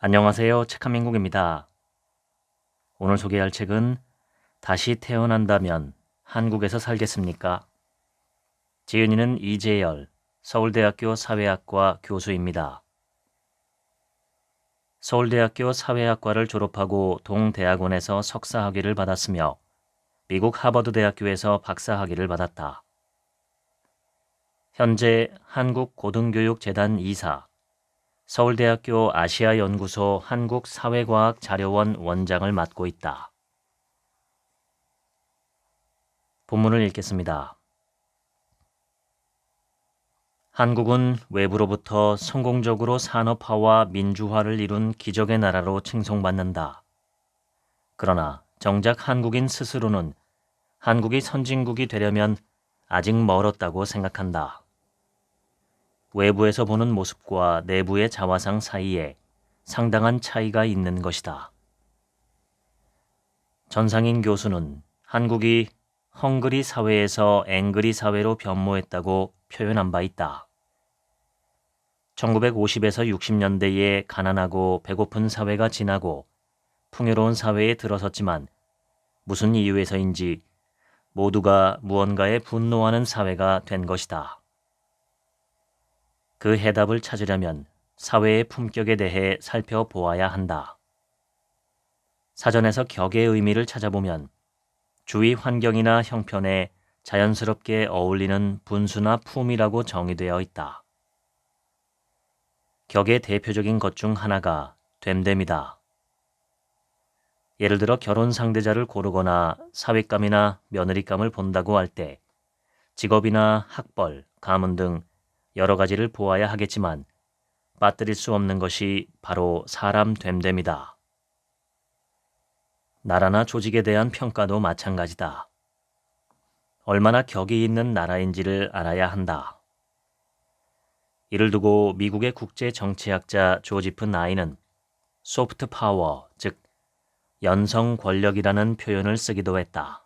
안녕하세요. 책한민국입니다. 오늘 소개할 책은 다시 태어난다면 한국에서 살겠습니까? 지은이는 이재열, 서울대학교 사회학과 교수입니다. 서울대학교 사회학과를 졸업하고 동대학원에서 석사학위를 받았으며 미국 하버드대학교에서 박사학위를 받았다. 현재 한국고등교육재단 이사, 서울대학교 아시아연구소 한국사회과학자료원 원장을 맡고 있다. 본문을 읽겠습니다. 한국은 외부로부터 성공적으로 산업화와 민주화를 이룬 기적의 나라로 칭송받는다. 그러나 정작 한국인 스스로는 한국이 선진국이 되려면 아직 멀었다고 생각한다. 외부에서 보는 모습과 내부의 자화상 사이에 상당한 차이가 있는 것이다. 전상인 교수는 한국이 헝그리 사회에서 앵그리 사회로 변모했다고 표현한 바 있다. 1950에서 60년대에 가난하고 배고픈 사회가 지나고 풍요로운 사회에 들어섰지만 무슨 이유에서인지 모두가 무언가에 분노하는 사회가 된 것이다. 그 해답을 찾으려면 사회의 품격에 대해 살펴보아야 한다. 사전에서 격의 의미를 찾아보면 주위 환경이나 형편에 자연스럽게 어울리는 분수나 품이라고 정의되어 있다. 격의 대표적인 것 중 하나가 됨됨이다. 예를 들어 결혼 상대자를 고르거나 사윗감이나 며느리감을 본다고 할 때 직업이나 학벌, 가문 등 여러 가지를 보아야 하겠지만 빠뜨릴 수 없는 것이 바로 사람 됨됨이다. 나라나 조직에 대한 평가도 마찬가지다. 얼마나 격이 있는 나라인지를 알아야 한다. 이를 두고 미국의 국제정치학자 조지프 나인은 소프트 파워, 즉 연성 권력이라는 표현을 쓰기도 했다.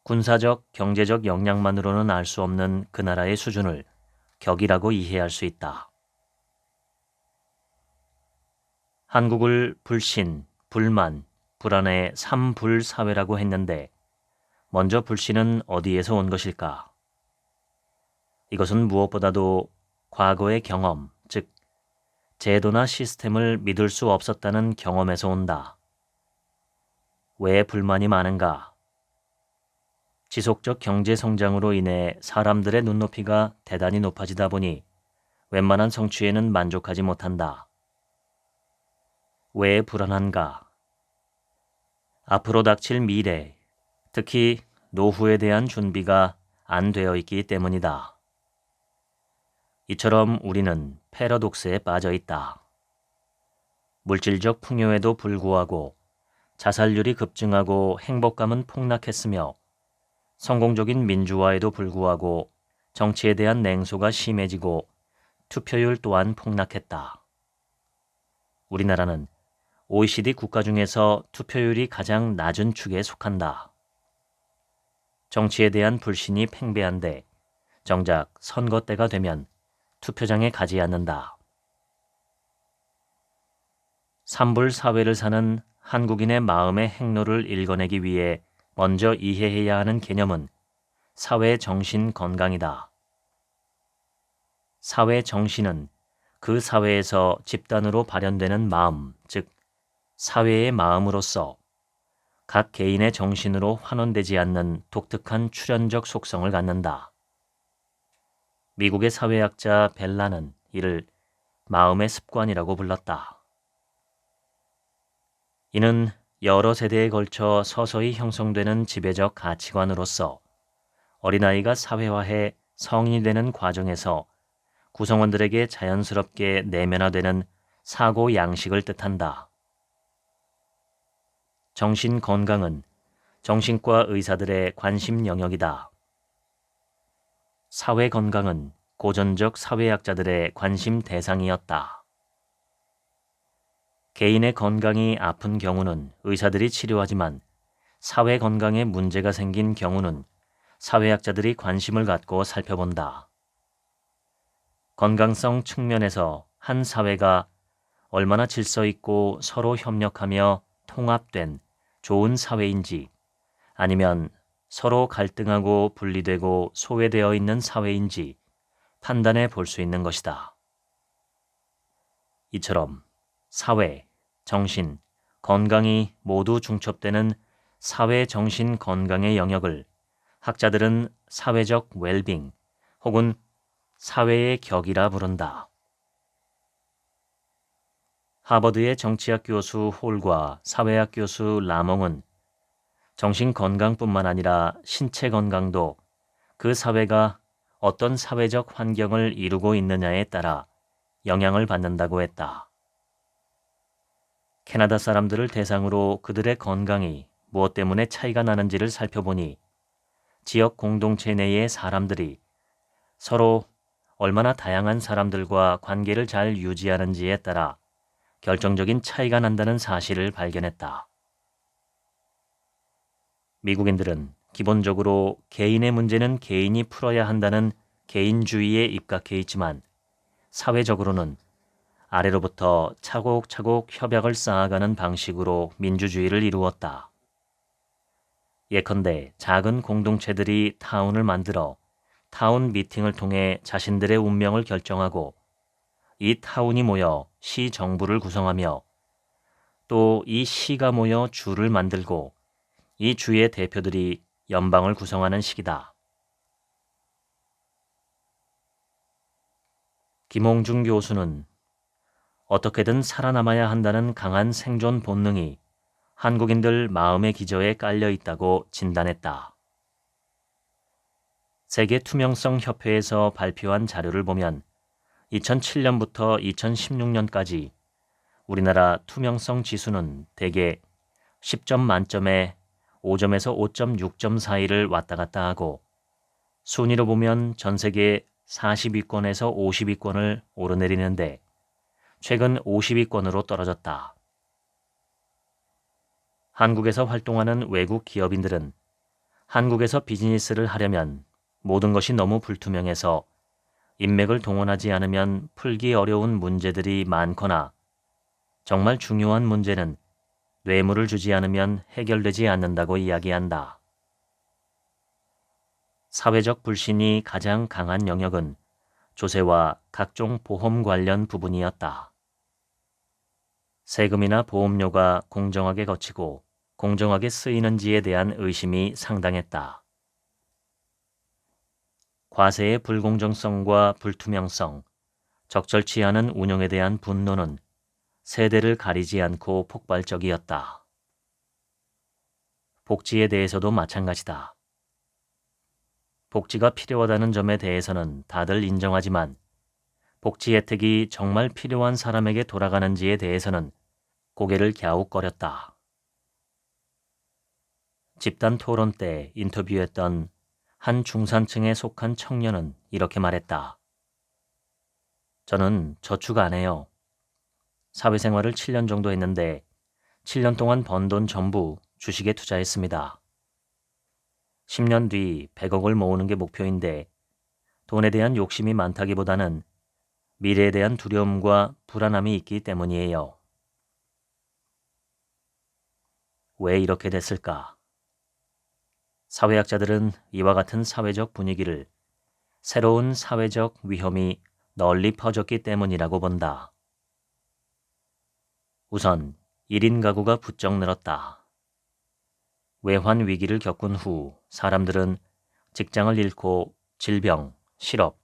군사적, 경제적 역량만으로는 알 수 없는 그 나라의 수준을 격이라고 이해할 수 있다. 한국을 불신, 불만, 불안의 삼불사회라고 했는데 먼저 불신은 어디에서 온 것일까? 이것은 무엇보다도 과거의 경험, 즉 제도나 시스템을 믿을 수 없었다는 경험에서 온다. 왜 불만이 많은가? 지속적 경제 성장으로 인해 사람들의 눈높이가 대단히 높아지다 보니 웬만한 성취에는 만족하지 못한다. 왜 불안한가? 앞으로 닥칠 미래, 특히 노후에 대한 준비가 안 되어 있기 때문이다. 이처럼 우리는 패러독스에 빠져 있다. 물질적 풍요에도 불구하고 자살률이 급증하고 행복감은 폭락했으며 성공적인 민주화에도 불구하고 정치에 대한 냉소가 심해지고 투표율 또한 폭락했다. 우리나라는 OECD 국가 중에서 투표율이 가장 낮은 축에 속한다. 정치에 대한 불신이 팽배한데 정작 선거 때가 되면 투표장에 가지 않는다. 삼불 사회를 사는 한국인의 마음의 행로를 읽어내기 위해 먼저 이해해야 하는 개념은 사회 정신 건강이다. 사회 정신은 그 사회에서 집단으로 발현되는 마음, 즉 사회의 마음으로서 각 개인의 정신으로 환원되지 않는 독특한 출현적 속성을 갖는다. 미국의 사회학자 벨라는 이를 마음의 습관이라고 불렀다. 이는 여러 세대에 걸쳐 서서히 형성되는 지배적 가치관으로서 어린아이가 사회화해 성인이 되는 과정에서 구성원들에게 자연스럽게 내면화되는 사고 양식을 뜻한다. 정신 건강은 정신과 의사들의 관심 영역이다. 사회 건강은 고전적 사회학자들의 관심 대상이었다. 개인의 건강이 아픈 경우는 의사들이 치료하지만 사회 건강에 문제가 생긴 경우는 사회학자들이 관심을 갖고 살펴본다. 건강성 측면에서 한 사회가 얼마나 질서 있고 서로 협력하며 통합된 좋은 사회인지 아니면 서로 갈등하고 분리되고 소외되어 있는 사회인지 판단해 볼 수 있는 것이다. 이처럼 사회, 정신, 건강이 모두 중첩되는 사회 정신 건강의 영역을 학자들은 사회적 웰빙 혹은 사회의 격이라 부른다. 하버드의 정치학 교수 홀과 사회학 교수 라몽은 정신 건강뿐만 아니라 신체 건강도 그 사회가 어떤 사회적 환경을 이루고 있느냐에 따라 영향을 받는다고 했다. 캐나다 사람들을 대상으로 그들의 건강이 무엇 때문에 차이가 나는지를 살펴보니 지역 공동체 내의 사람들이 서로 얼마나 다양한 사람들과 관계를 잘 유지하는지에 따라 결정적인 차이가 난다는 사실을 발견했다. 미국인들은 기본적으로 개인의 문제는 개인이 풀어야 한다는 개인주의에 입각해 있지만 사회적으로는 아래로부터 차곡차곡 협약을 쌓아가는 방식으로 민주주의를 이루었다. 예컨대 작은 공동체들이 타운을 만들어 타운 미팅을 통해 자신들의 운명을 결정하고 이 타운이 모여 시 정부를 구성하며 또 이 시가 모여 주를 만들고 이 주의 대표들이 연방을 구성하는 식이다. 김홍중 교수는 어떻게든 살아남아야 한다는 강한 생존 본능이 한국인들 마음의 기저에 깔려 있다고 진단했다. 세계 투명성 협회에서 발표한 자료를 보면 2007년부터 2016년까지 우리나라 투명성 지수는 대개 10점 만점에 5점에서 5.6점 사이를 왔다 갔다 하고 순위로 보면 전 세계 40위권에서 50위권을 오르내리는데 최근 50위권으로 떨어졌다. 한국에서 활동하는 외국 기업인들은 한국에서 비즈니스를 하려면 모든 것이 너무 불투명해서 인맥을 동원하지 않으면 풀기 어려운 문제들이 많거나 정말 중요한 문제는 뇌물을 주지 않으면 해결되지 않는다고 이야기한다. 사회적 불신이 가장 강한 영역은 조세와 각종 보험 관련 부분이었다. 세금이나 보험료가 공정하게 거치고 공정하게 쓰이는지에 대한 의심이 상당했다. 과세의 불공정성과 불투명성, 적절치 않은 운용에 대한 분노는 세대를 가리지 않고 폭발적이었다. 복지에 대해서도 마찬가지다. 복지가 필요하다는 점에 대해서는 다들 인정하지만 복지 혜택이 정말 필요한 사람에게 돌아가는지에 대해서는 고개를 갸웃거렸다. 집단 토론 때 인터뷰했던 한 중산층에 속한 청년은 이렇게 말했다. 저는 저축 안 해요. 사회생활을 7년 정도 했는데 7년 동안 번 돈 전부 주식에 투자했습니다. 10년 뒤 100억을 모으는 게 목표인데 돈에 대한 욕심이 많다기보다는 미래에 대한 두려움과 불안함이 있기 때문이에요. 왜 이렇게 됐을까? 사회학자들은 이와 같은 사회적 분위기를 새로운 사회적 위험이 널리 퍼졌기 때문이라고 본다. 우선 1인 가구가 부쩍 늘었다. 외환 위기를 겪은 후 사람들은 직장을 잃고 질병, 실업,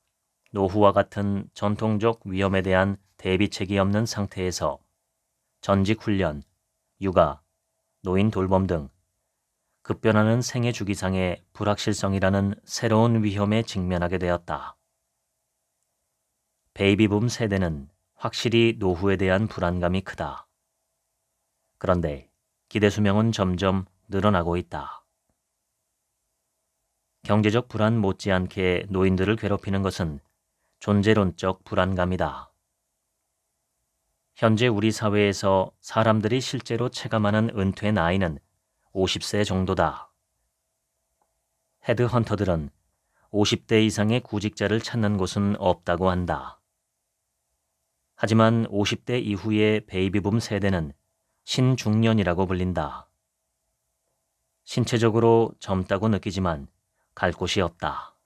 노후와 같은 전통적 위험에 대한 대비책이 없는 상태에서 전직 훈련, 육아, 노인 돌봄 등 급변하는 생애 주기상의 불확실성이라는 새로운 위험에 직면하게 되었다. 베이비붐 세대는 확실히 노후에 대한 불안감이 크다. 그런데 기대 수명은 점점 늘어나고 있다. 경제적 불안 못지않게 노인들을 괴롭히는 것은 존재론적 불안감이다. 현재 우리 사회에서 사람들이 실제로 체감하는 은퇴 나이는 50세 정도다. 헤드헌터들은 50대 이상의 구직자를 찾는 곳은 없다고 한다. 하지만 50대 이후의 베이비붐 세대는 신중년이라고 불린다. 신체적으로 젊다고 느끼지만 갈 곳이 없다.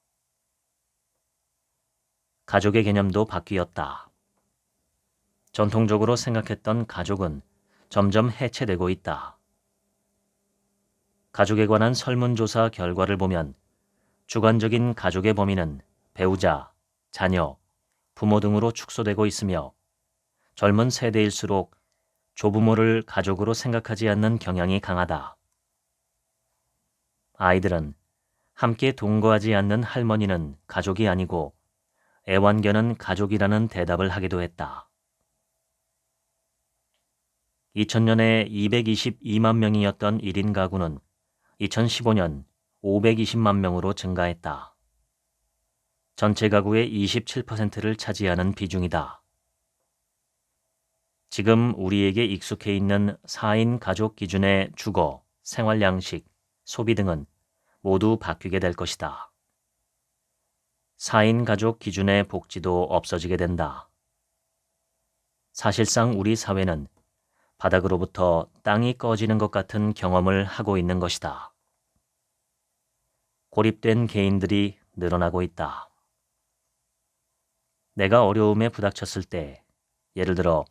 가족의 개념도 바뀌었다. 전통적으로 생각했던 가족은 점점 해체되고 있다. 가족에 관한 설문조사 결과를 보면 주관적인 가족의 범위는 배우자, 자녀, 부모 등으로 축소되고 있으며 젊은 세대일수록 조부모를 가족으로 생각하지 않는 경향이 강하다. 아이들은 함께 동거하지 않는 할머니는 가족이 아니고 애완견은 가족이라는 대답을 하기도 했다. 2000년에 222만 명이었던 1인 가구는 2015년 520만 명으로 증가했다. 전체 가구의 27%를 차지하는 비중이다. 지금 우리에게 익숙해 있는 4인 가족 기준의 주거, 생활 양식, 소비 등은 모두 바뀌게 될 것이다. 4인 가족 기준의 복지도 없어지게 된다. 사실상 우리 사회는 바닥으로부터 땅이 꺼지는 것 같은 경험을 하고 있는 것이다. 고립된 개인들이 늘어나고 있다. 내가 어려움에 부닥쳤을 때, 예를 들어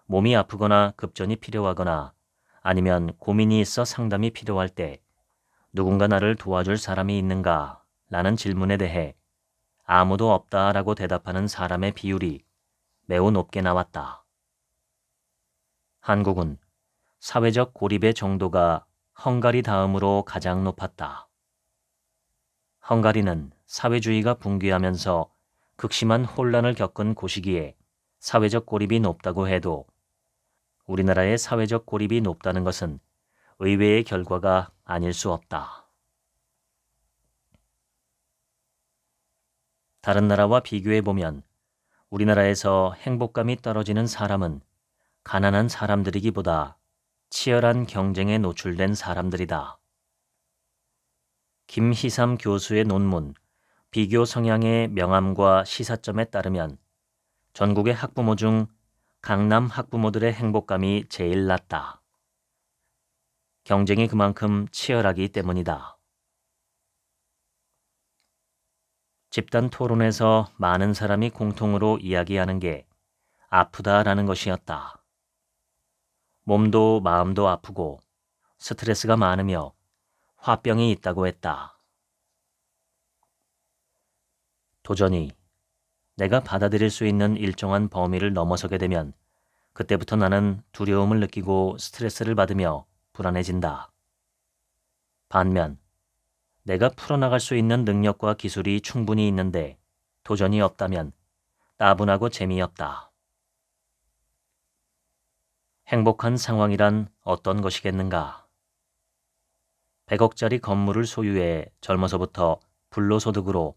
몸이 아프거나 급전이 필요하거나 아니면 고민이 있어 상담이 필요할 때 누군가 나를 도와줄 사람이 있는가? 라는 질문에 대해 아무도 없다라고 대답하는 사람의 비율이 매우 높게 나왔다. 한국은 사회적 고립의 정도가 헝가리 다음으로 가장 높았다. 헝가리는 사회주의가 붕괴하면서 극심한 혼란을 겪은 곳이기에 사회적 고립이 높다고 해도 우리나라의 사회적 고립이 높다는 것은 의외의 결과가 아닐 수 없다. 다른 나라와 비교해보면 우리나라에서 행복감이 떨어지는 사람은 가난한 사람들이기보다 치열한 경쟁에 노출된 사람들이다. 김희삼 교수의 논문 비교 성향의 명암과 시사점에 따르면 전국의 학부모 중 강남 학부모들의 행복감이 제일 낮다. 경쟁이 그만큼 치열하기 때문이다. 집단 토론에서 많은 사람이 공통으로 이야기하는 게 아프다라는 것이었다. 몸도 마음도 아프고 스트레스가 많으며 화병이 있다고 했다. 도전이 내가 받아들일 수 있는 일정한 범위를 넘어서게 되면 그때부터 나는 두려움을 느끼고 스트레스를 받으며 불안해진다. 반면 내가 풀어나갈 수 있는 능력과 기술이 충분히 있는데 도전이 없다면 따분하고 재미없다. 행복한 상황이란 어떤 것이겠는가? 100억짜리 건물을 소유해 젊어서부터 불로소득으로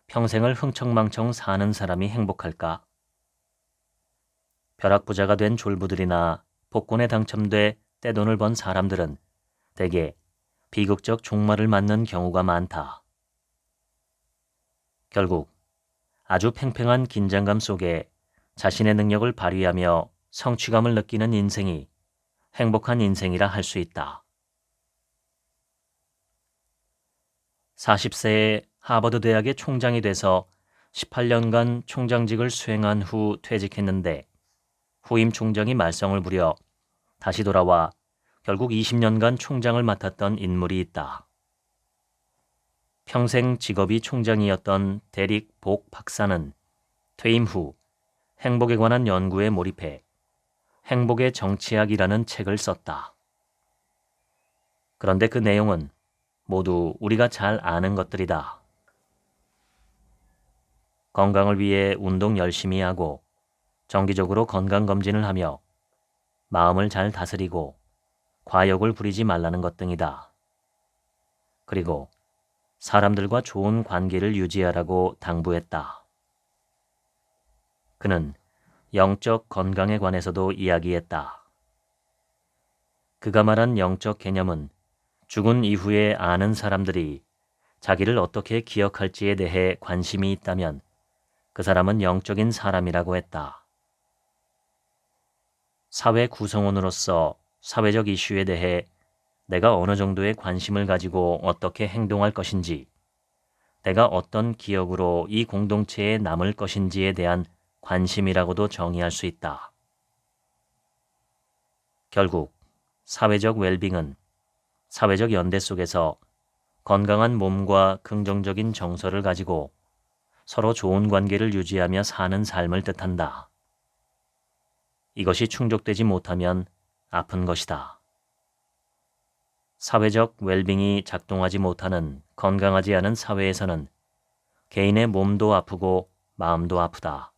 평생을 흥청망청 사는 사람이 행복할까? 벼락부자가 된 졸부들이나 복권에 당첨돼 떼돈을 번 사람들은 대개 비극적 종말을 맞는 경우가 많다. 결국 아주 팽팽한 긴장감 속에 자신의 능력을 발휘하며 성취감을 느끼는 인생이 행복한 인생이라 할 수 있다. 40세에 하버드 대학의 총장이 돼서 18년간 총장직을 수행한 후 퇴직했는데 후임 총장이 말썽을 부려 다시 돌아와 결국 20년간 총장을 맡았던 인물이 있다. 평생 직업이 총장이었던 데릭 복 박사는 퇴임 후 행복에 관한 연구에 몰입해 행복의 정치학이라는 책을 썼다. 그런데 그 내용은 모두 우리가 잘 아는 것들이다. 건강을 위해 운동 열심히 하고 정기적으로 건강검진을 하며 마음을 잘 다스리고 과욕을 부리지 말라는 것 등이다. 그리고 사람들과 좋은 관계를 유지하라고 당부했다. 그는 영적 건강에 관해서도 이야기했다. 그가 말한 영적 개념은 죽은 이후에 아는 사람들이 자기를 어떻게 기억할지에 대해 관심이 있다면 그 사람은 영적인 사람이라고 했다. 사회 구성원으로서 사회적 이슈에 대해 내가 어느 정도의 관심을 가지고 어떻게 행동할 것인지, 내가 어떤 기억으로 이 공동체에 남을 것인지에 대한 관심이라고도 정의할 수 있다. 결국 사회적 웰빙은 사회적 연대 속에서 건강한 몸과 긍정적인 정서를 가지고 서로 좋은 관계를 유지하며 사는 삶을 뜻한다. 이것이 충족되지 못하면 아픈 것이다. 사회적 웰빙이 작동하지 못하는 건강하지 않은 사회에서는 개인의 몸도 아프고 마음도 아프다.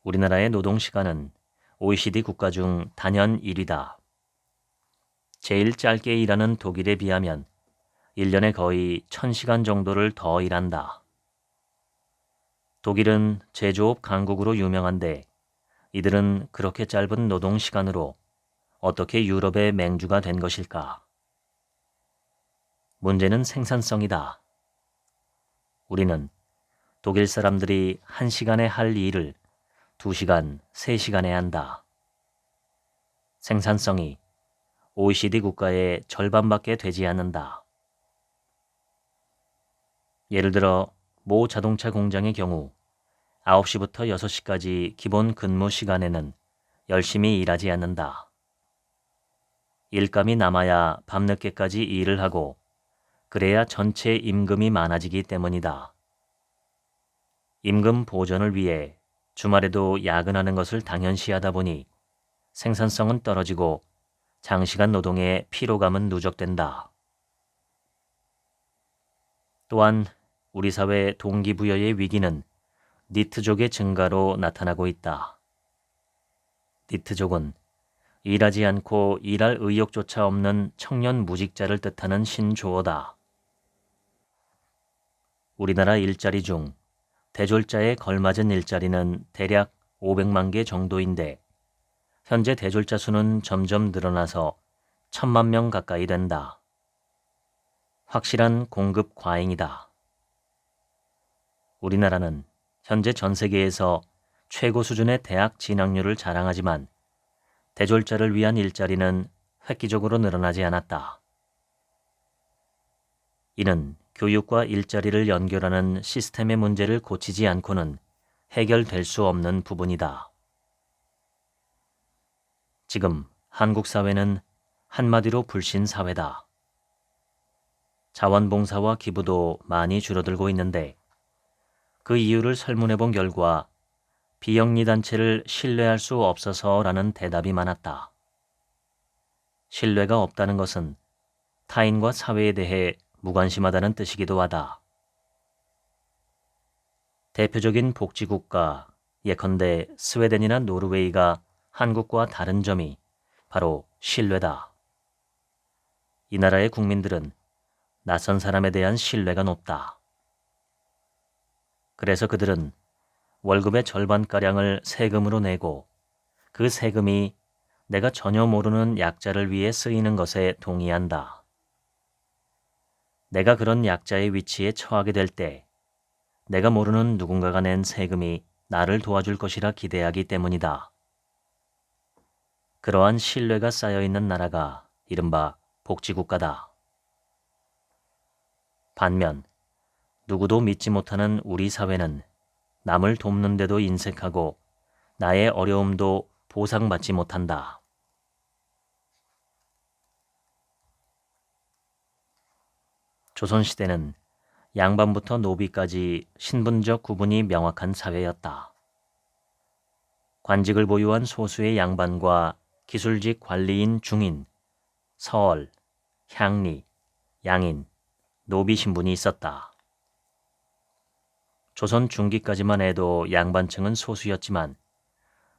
우리나라의 노동시간은 OECD 국가 중 단연 1위다. 제일 짧게 일하는 독일에 비하면 1년에 거의 1000시간 정도를 더 일한다. 독일은 제조업 강국으로 유명한데 이들은 그렇게 짧은 노동시간으로 어떻게 유럽의 맹주가 된 것일까? 문제는 생산성이다. 우리는 독일 사람들이 1시간에 할 일을 2시간, 3시간에 한다. 생산성이 OECD 국가의 절반밖에 되지 않는다. 예를 들어 모 자동차 공장의 경우 9시부터 6시까지 기본 근무 시간에는 열심히 일하지 않는다. 일감이 남아야 밤늦게까지 일을 하고 그래야 전체 임금이 많아지기 때문이다. 임금 보전을 위해 주말에도 야근하는 것을 당연시하다 보니 생산성은 떨어지고 장시간 노동의 피로감은 누적된다. 또한 우리 사회 동기부여의 위기는 니트족의 증가로 나타나고 있다. 니트족은 일하지 않고 일할 의욕조차 없는 청년 무직자를 뜻하는 신조어다. 우리나라 일자리 중 대졸자에 걸맞은 일자리는 대략 500만 개 정도인데 현재 대졸자 수는 점점 늘어나서 1000만 명 가까이 된다. 확실한 공급 과잉이다. 우리나라는 현재 전 세계에서 최고 수준의 대학 진학률을 자랑하지만 대졸자를 위한 일자리는 획기적으로 늘어나지 않았다. 이는 교육과 일자리를 연결하는 시스템의 문제를 고치지 않고는 해결될 수 없는 부분이다. 지금 한국 사회는 한마디로 불신 사회다. 자원봉사와 기부도 많이 줄어들고 있는데 그 이유를 설문해 본 결과 비영리 단체를 신뢰할 수 없어서라는 대답이 많았다. 신뢰가 없다는 것은 타인과 사회에 대해 무관심하다는 뜻이기도 하다. 대표적인 복지국가 예컨대 스웨덴이나 노르웨이가 한국과 다른 점이 바로 신뢰다. 이 나라의 국민들은 낯선 사람에 대한 신뢰가 높다. 그래서 그들은 월급의 절반가량을 세금으로 내고 그 세금이 내가 전혀 모르는 약자를 위해 쓰이는 것에 동의한다. 내가 그런 약자의 위치에 처하게 될 때 내가 모르는 누군가가 낸 세금이 나를 도와줄 것이라 기대하기 때문이다. 그러한 신뢰가 쌓여있는 나라가 이른바 복지국가다. 반면 누구도 믿지 못하는 우리 사회는 남을 돕는데도 인색하고 나의 어려움도 보상받지 못한다. 조선시대는 양반부터 노비까지 신분적 구분이 명확한 사회였다. 관직을 보유한 소수의 양반과 기술직 관리인 중인, 서얼, 향리, 양인, 노비 신분이 있었다. 조선 중기까지만 해도 양반층은 소수였지만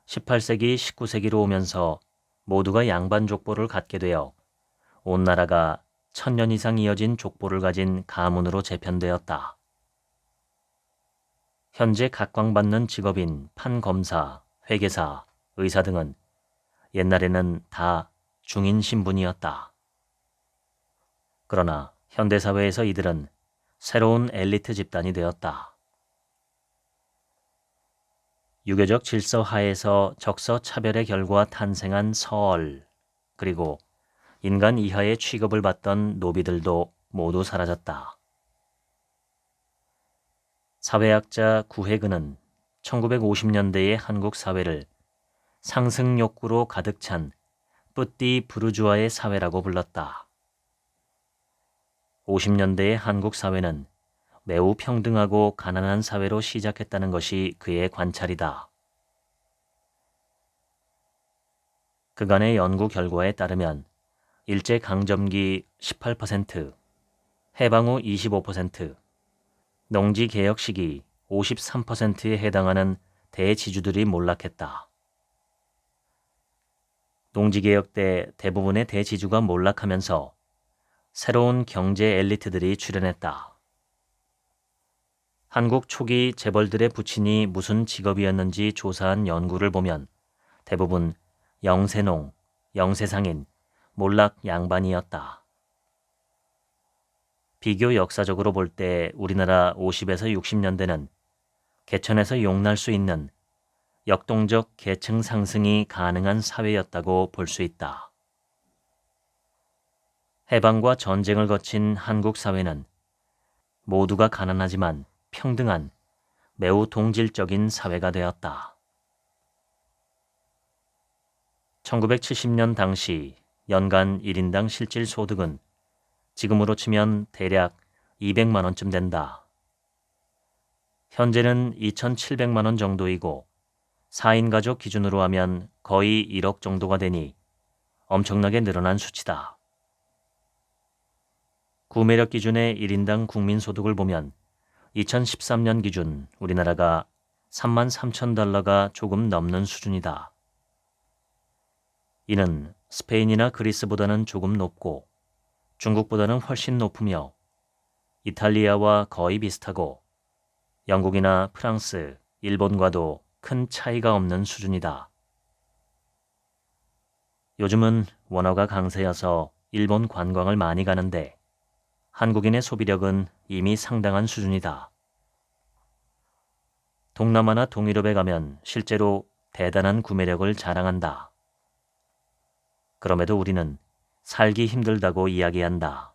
18세기, 19세기로 오면서 모두가 양반 족보를 갖게 되어 온 나라가 1000년 이상 이어진 족보를 가진 가문으로 재편되었다. 현재 각광받는 직업인 판검사, 회계사, 의사 등은 옛날에는 다 중인 신분이었다. 그러나 현대사회에서 이들은 새로운 엘리트 집단이 되었다. 유교적 질서 하에서 적서 차별의 결과 탄생한 서얼, 그리고 인간 이하의 취급을 받던 노비들도 모두 사라졌다. 사회학자 구혜근은 1950년대의 한국 사회를 상승 욕구로 가득 찬 뿌띠 부르주아의 사회라고 불렀다. 50년대의 한국 사회는 매우 평등하고 가난한 사회로 시작했다는 것이 그의 관찰이다. 그간의 연구 결과에 따르면 일제강점기 18%, 해방 후 25%, 농지개혁 시기 53%에 해당하는 대지주들이 몰락했다. 농지개혁 때 대부분의 대지주가 몰락하면서 새로운 경제 엘리트들이 출현했다. 한국 초기 재벌들의 부친이 무슨 직업이었는지 조사한 연구를 보면 대부분 영세농, 영세상인, 몰락 양반이었다. 비교 역사적으로 볼 때 우리나라 50에서 60년대는 개천에서 용날 수 있는 역동적 계층 상승이 가능한 사회였다고 볼 수 있다. 해방과 전쟁을 거친 한국 사회는 모두가 가난하지만 평등한 매우 동질적인 사회가 되었다. 1970년 당시 연간 1인당 실질 소득은 지금으로 치면 대략 200만 원쯤 된다. 현재는 2,700만 원 정도이고 4인 가족 기준으로 하면 거의 1억 정도가 되니 엄청나게 늘어난 수치다. 구매력 기준의 1인당 국민소득을 보면 2013년 기준 우리나라가 33,000달러가 조금 넘는 수준이다. 이는 스페인이나 그리스보다는 조금 높고 중국보다는 훨씬 높으며 이탈리아와 거의 비슷하고 영국이나 프랑스, 일본과도 큰 차이가 없는 수준이다. 요즘은 원화가 강세여서 일본 관광을 많이 가는데 한국인의 소비력은 이미 상당한 수준이다. 동남아나 동유럽에 가면 실제로 대단한 구매력을 자랑한다. 그럼에도 우리는 살기 힘들다고 이야기한다.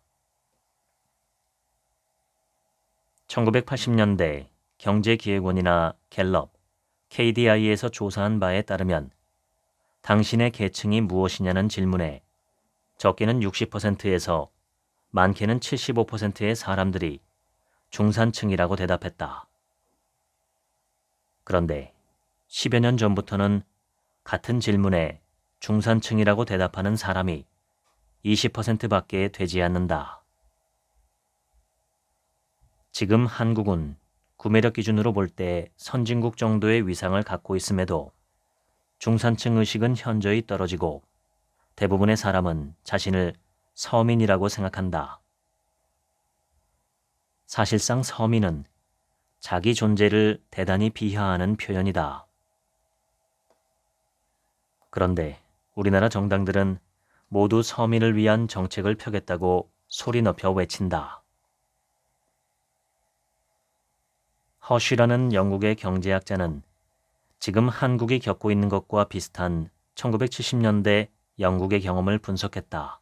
1980년대 경제기획원이나 갤럽, KDI에서 조사한 바에 따르면 당신의 계층이 무엇이냐는 질문에 적게는 60%에서 많게는 75%의 사람들이 중산층이라고 대답했다. 그런데 10여 년 전부터는 같은 질문에 중산층이라고 대답하는 사람이 20%밖에 되지 않는다. 지금 한국은 구매력 기준으로 볼 때 선진국 정도의 위상을 갖고 있음에도 중산층 의식은 현저히 떨어지고 대부분의 사람은 자신을 서민이라고 생각한다. 사실상 서민은 자기 존재를 대단히 비하하는 표현이다. 그런데 우리나라 정당들은 모두 서민을 위한 정책을 펴겠다고 소리 높여 외친다. 허쉬라는 영국의 경제학자는 지금 한국이 겪고 있는 것과 비슷한 1970년대 영국의 경험을 분석했다.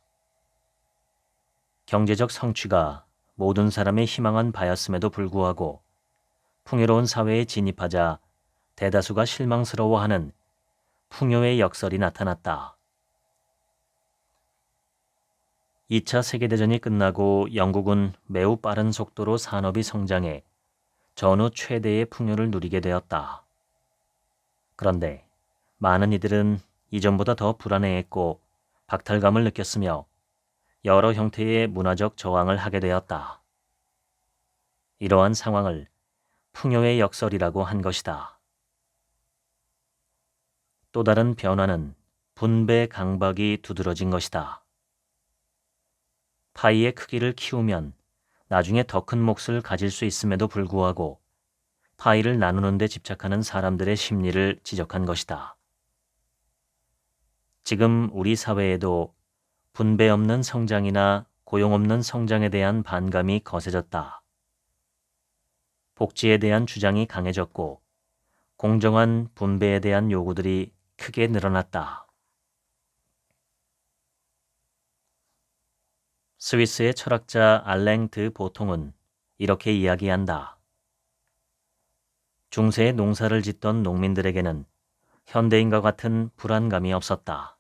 경제적 성취가 모든 사람의 희망한 바였음에도 불구하고 풍요로운 사회에 진입하자 대다수가 실망스러워하는 풍요의 역설이 나타났다. 2차 세계대전이 끝나고 영국은 매우 빠른 속도로 산업이 성장해 전후 최대의 풍요를 누리게 되었다. 그런데 많은 이들은 이전보다 더 불안해했고 박탈감을 느꼈으며 여러 형태의 문화적 저항을 하게 되었다. 이러한 상황을 풍요의 역설이라고 한 것이다. 또 다른 변화는 분배 강박이 두드러진 것이다. 파이의 크기를 키우면 나중에 더 큰 몫을 가질 수 있음에도 불구하고 파이를 나누는 데 집착하는 사람들의 심리를 지적한 것이다. 지금 우리 사회에도 분배 없는 성장이나 고용 없는 성장에 대한 반감이 거세졌다. 복지에 대한 주장이 강해졌고 공정한 분배에 대한 요구들이 크게 늘어났다. 스위스의 철학자 알랭 드 보통은 이렇게 이야기한다. 중세에 농사를 짓던 농민들에게는 현대인과 같은 불안감이 없었다.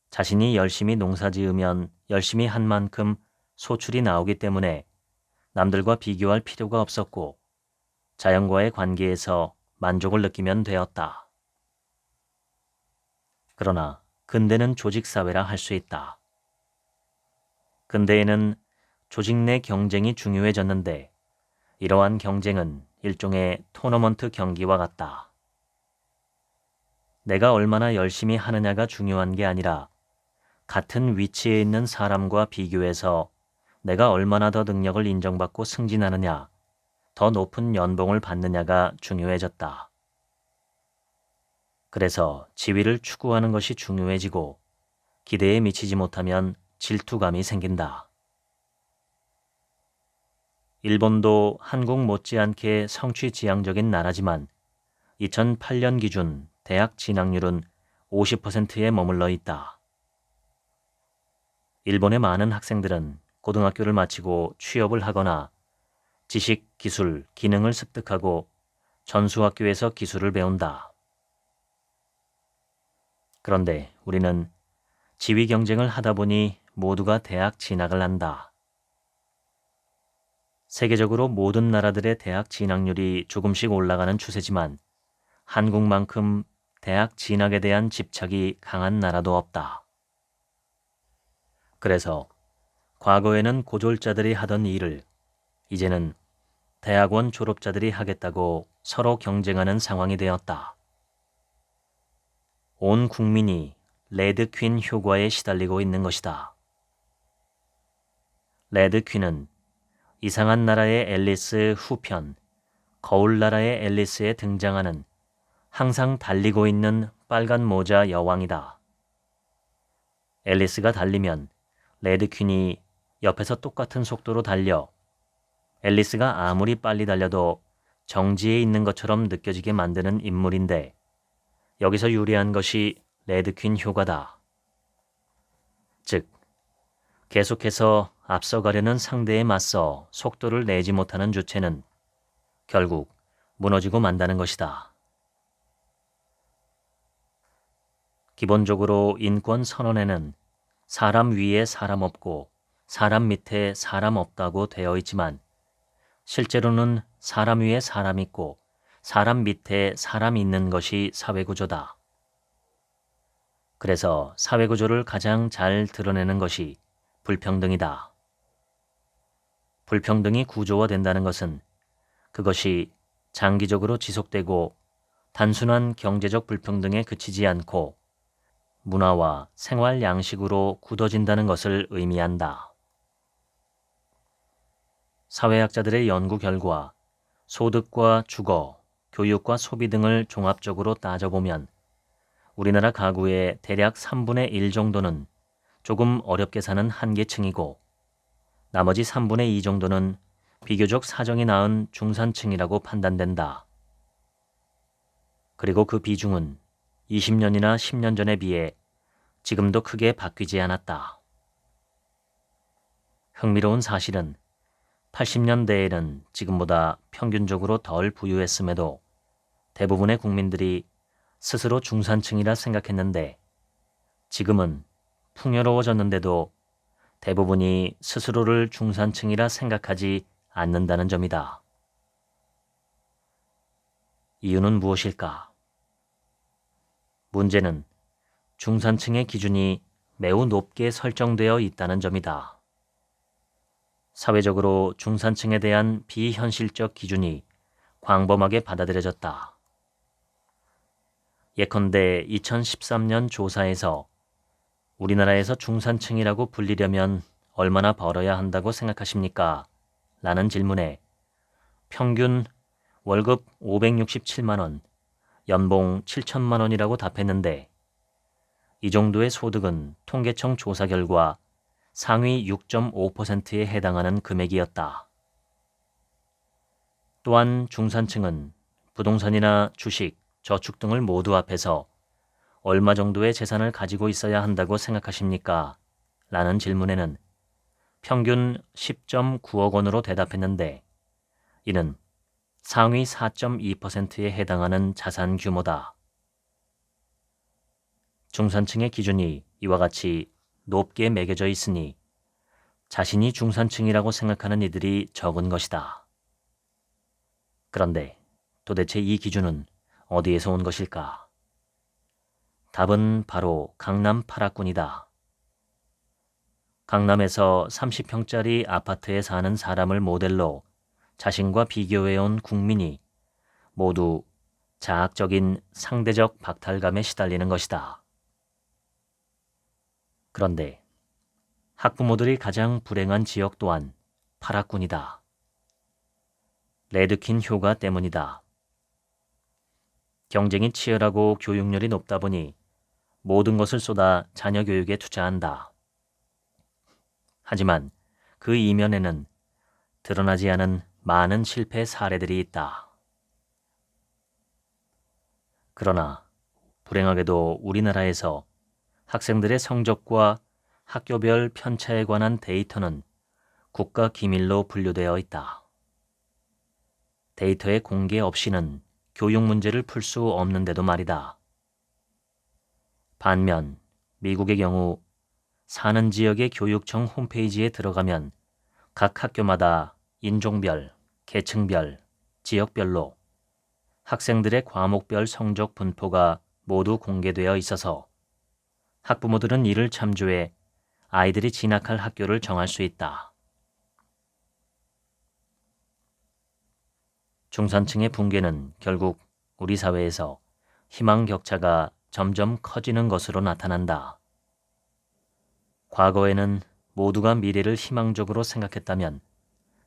자신이 열심히 농사 지으면 열심히 한 만큼 소출이 나오기 때문에 남들과 비교할 필요가 없었고 자연과의 관계에서 만족을 느끼면 되었다. 그러나 근대는 조직사회라 할 수 있다. 근대에는 조직 내 경쟁이 중요해졌는데 이러한 경쟁은 일종의 토너먼트 경기와 같다. 내가 얼마나 열심히 하느냐가 중요한 게 아니라 같은 위치에 있는 사람과 비교해서 내가 얼마나 더 능력을 인정받고 승진하느냐, 더 높은 연봉을 받느냐가 중요해졌다. 그래서 지위를 추구하는 것이 중요해지고 기대에 미치지 못하면 질투감이 생긴다. 일본도 한국 못지않게 성취지향적인 나라지만 2008년 기준 대학 진학률은 50%에 머물러 있다. 일본의 많은 학생들은 고등학교를 마치고 취업을 하거나 지식, 기술, 기능을 습득하고 전수학교에서 기술을 배운다. 그런데 우리는 지위 경쟁을 하다 보니 모두가 대학 진학을 한다. 세계적으로 모든 나라들의 대학 진학률이 조금씩 올라가는 추세지만 한국만큼 대학 진학에 대한 집착이 강한 나라도 없다. 그래서 과거에는 고졸자들이 하던 일을 이제는 대학원 졸업자들이 하겠다고 서로 경쟁하는 상황이 되었다. 온 국민이 레드퀸 효과에 시달리고 있는 것이다. 레드퀸은 이상한 나라의 앨리스 후편, 거울나라의 앨리스에 등장하는 항상 달리고 있는 빨간 모자 여왕이다. 앨리스가 달리면 레드퀸이 옆에서 똑같은 속도로 달려 앨리스가 아무리 빨리 달려도 정지해 있는 것처럼 느껴지게 만드는 인물인데 여기서 유리한 것이 레드퀸 효과다. 즉, 계속해서 앞서가려는 상대에 맞서 속도를 내지 못하는 주체는 결국 무너지고 만다는 것이다. 기본적으로 인권 선언에는 사람 위에 사람 없고 사람 밑에 사람 없다고 되어 있지만 실제로는 사람 위에 사람 있고 사람 밑에 사람 있는 것이 사회구조다. 그래서 사회구조를 가장 잘 드러내는 것이 불평등이다. 불평등이 구조화된다는 것은 그것이 장기적으로 지속되고 단순한 경제적 불평등에 그치지 않고 문화와 생활 양식으로 굳어진다는 것을 의미한다. 사회학자들의 연구 결과 소득과 주거, 교육과 소비 등을 종합적으로 따져보면 우리나라 가구의 대략 3분의 1 정도는 조금 어렵게 사는 한계층이고 나머지 3분의 2 정도는 비교적 사정이 나은 중산층이라고 판단된다. 그리고 그 비중은 20년이나 10년 전에 비해 지금도 크게 바뀌지 않았다. 흥미로운 사실은 80년대에는 지금보다 평균적으로 덜 부유했음에도 대부분의 국민들이 스스로 중산층이라 생각했는데 지금은 풍요로워졌는데도 대부분이 스스로를 중산층이라 생각하지 않는다는 점이다. 이유는 무엇일까? 문제는 중산층의 기준이 매우 높게 설정되어 있다는 점이다. 사회적으로 중산층에 대한 비현실적 기준이 광범하게 받아들여졌다. 예컨대 2013년 조사에서 우리나라에서 중산층이라고 불리려면 얼마나 벌어야 한다고 생각하십니까? 라는 질문에 평균 월급 567만 원, 연봉 7천만 원이라고 답했는데 이 정도의 소득은 통계청 조사 결과 상위 6.5%에 해당하는 금액이었다. 또한 중산층은 부동산이나 주식, 저축 등을 모두 합해서 얼마 정도의 재산을 가지고 있어야 한다고 생각하십니까? 라는 질문에는 평균 10.9억 원으로 대답했는데 이는 상위 4.2%에 해당하는 자산 규모다. 중산층의 기준이 이와 같이 높게 매겨져 있으니 자신이 중산층이라고 생각하는 이들이 적은 것이다. 그런데 도대체 이 기준은 어디에서 온 것일까? 답은 바로 강남 8학군이다. 강남에서 30평짜리 아파트에 사는 사람을 모델로 자신과 비교해온 국민이 모두 자학적인 상대적 박탈감에 시달리는 것이다. 그런데 학부모들이 가장 불행한 지역 또한 8학군이다. 레드킨 효과 때문이다. 경쟁이 치열하고 교육열이 높다 보니 모든 것을 쏟아 자녀 교육에 투자한다. 하지만 그 이면에는 드러나지 않은 많은 실패 사례들이 있다. 그러나 불행하게도 우리나라에서 학생들의 성적과 학교별 편차에 관한 데이터는 국가 기밀로 분류되어 있다. 데이터의 공개 없이는 교육 문제를 풀 수 없는데도 말이다. 반면 미국의 경우 사는 지역의 교육청 홈페이지에 들어가면 각 학교마다 인종별, 계층별, 지역별로 학생들의 과목별 성적 분포가 모두 공개되어 있어서 학부모들은 이를 참조해 아이들이 진학할 학교를 정할 수 있다. 중산층의 붕괴는 결국 우리 사회에서 희망 격차가 점점 커지는 것으로 나타난다. 과거에는 모두가 미래를 희망적으로 생각했다면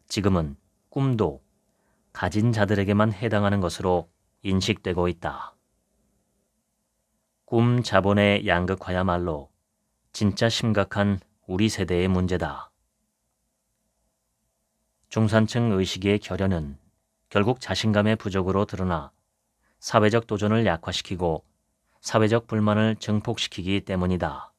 지금은 꿈도 가진 자들에게만 해당하는 것으로 인식되고 있다. 꿈 자본의 양극화야말로 진짜 심각한 우리 세대의 문제다. 중산층 의식의 결여는 결국 자신감의 부족으로 드러나 사회적 도전을 약화시키고 사회적 불만을 증폭시키기 때문이다.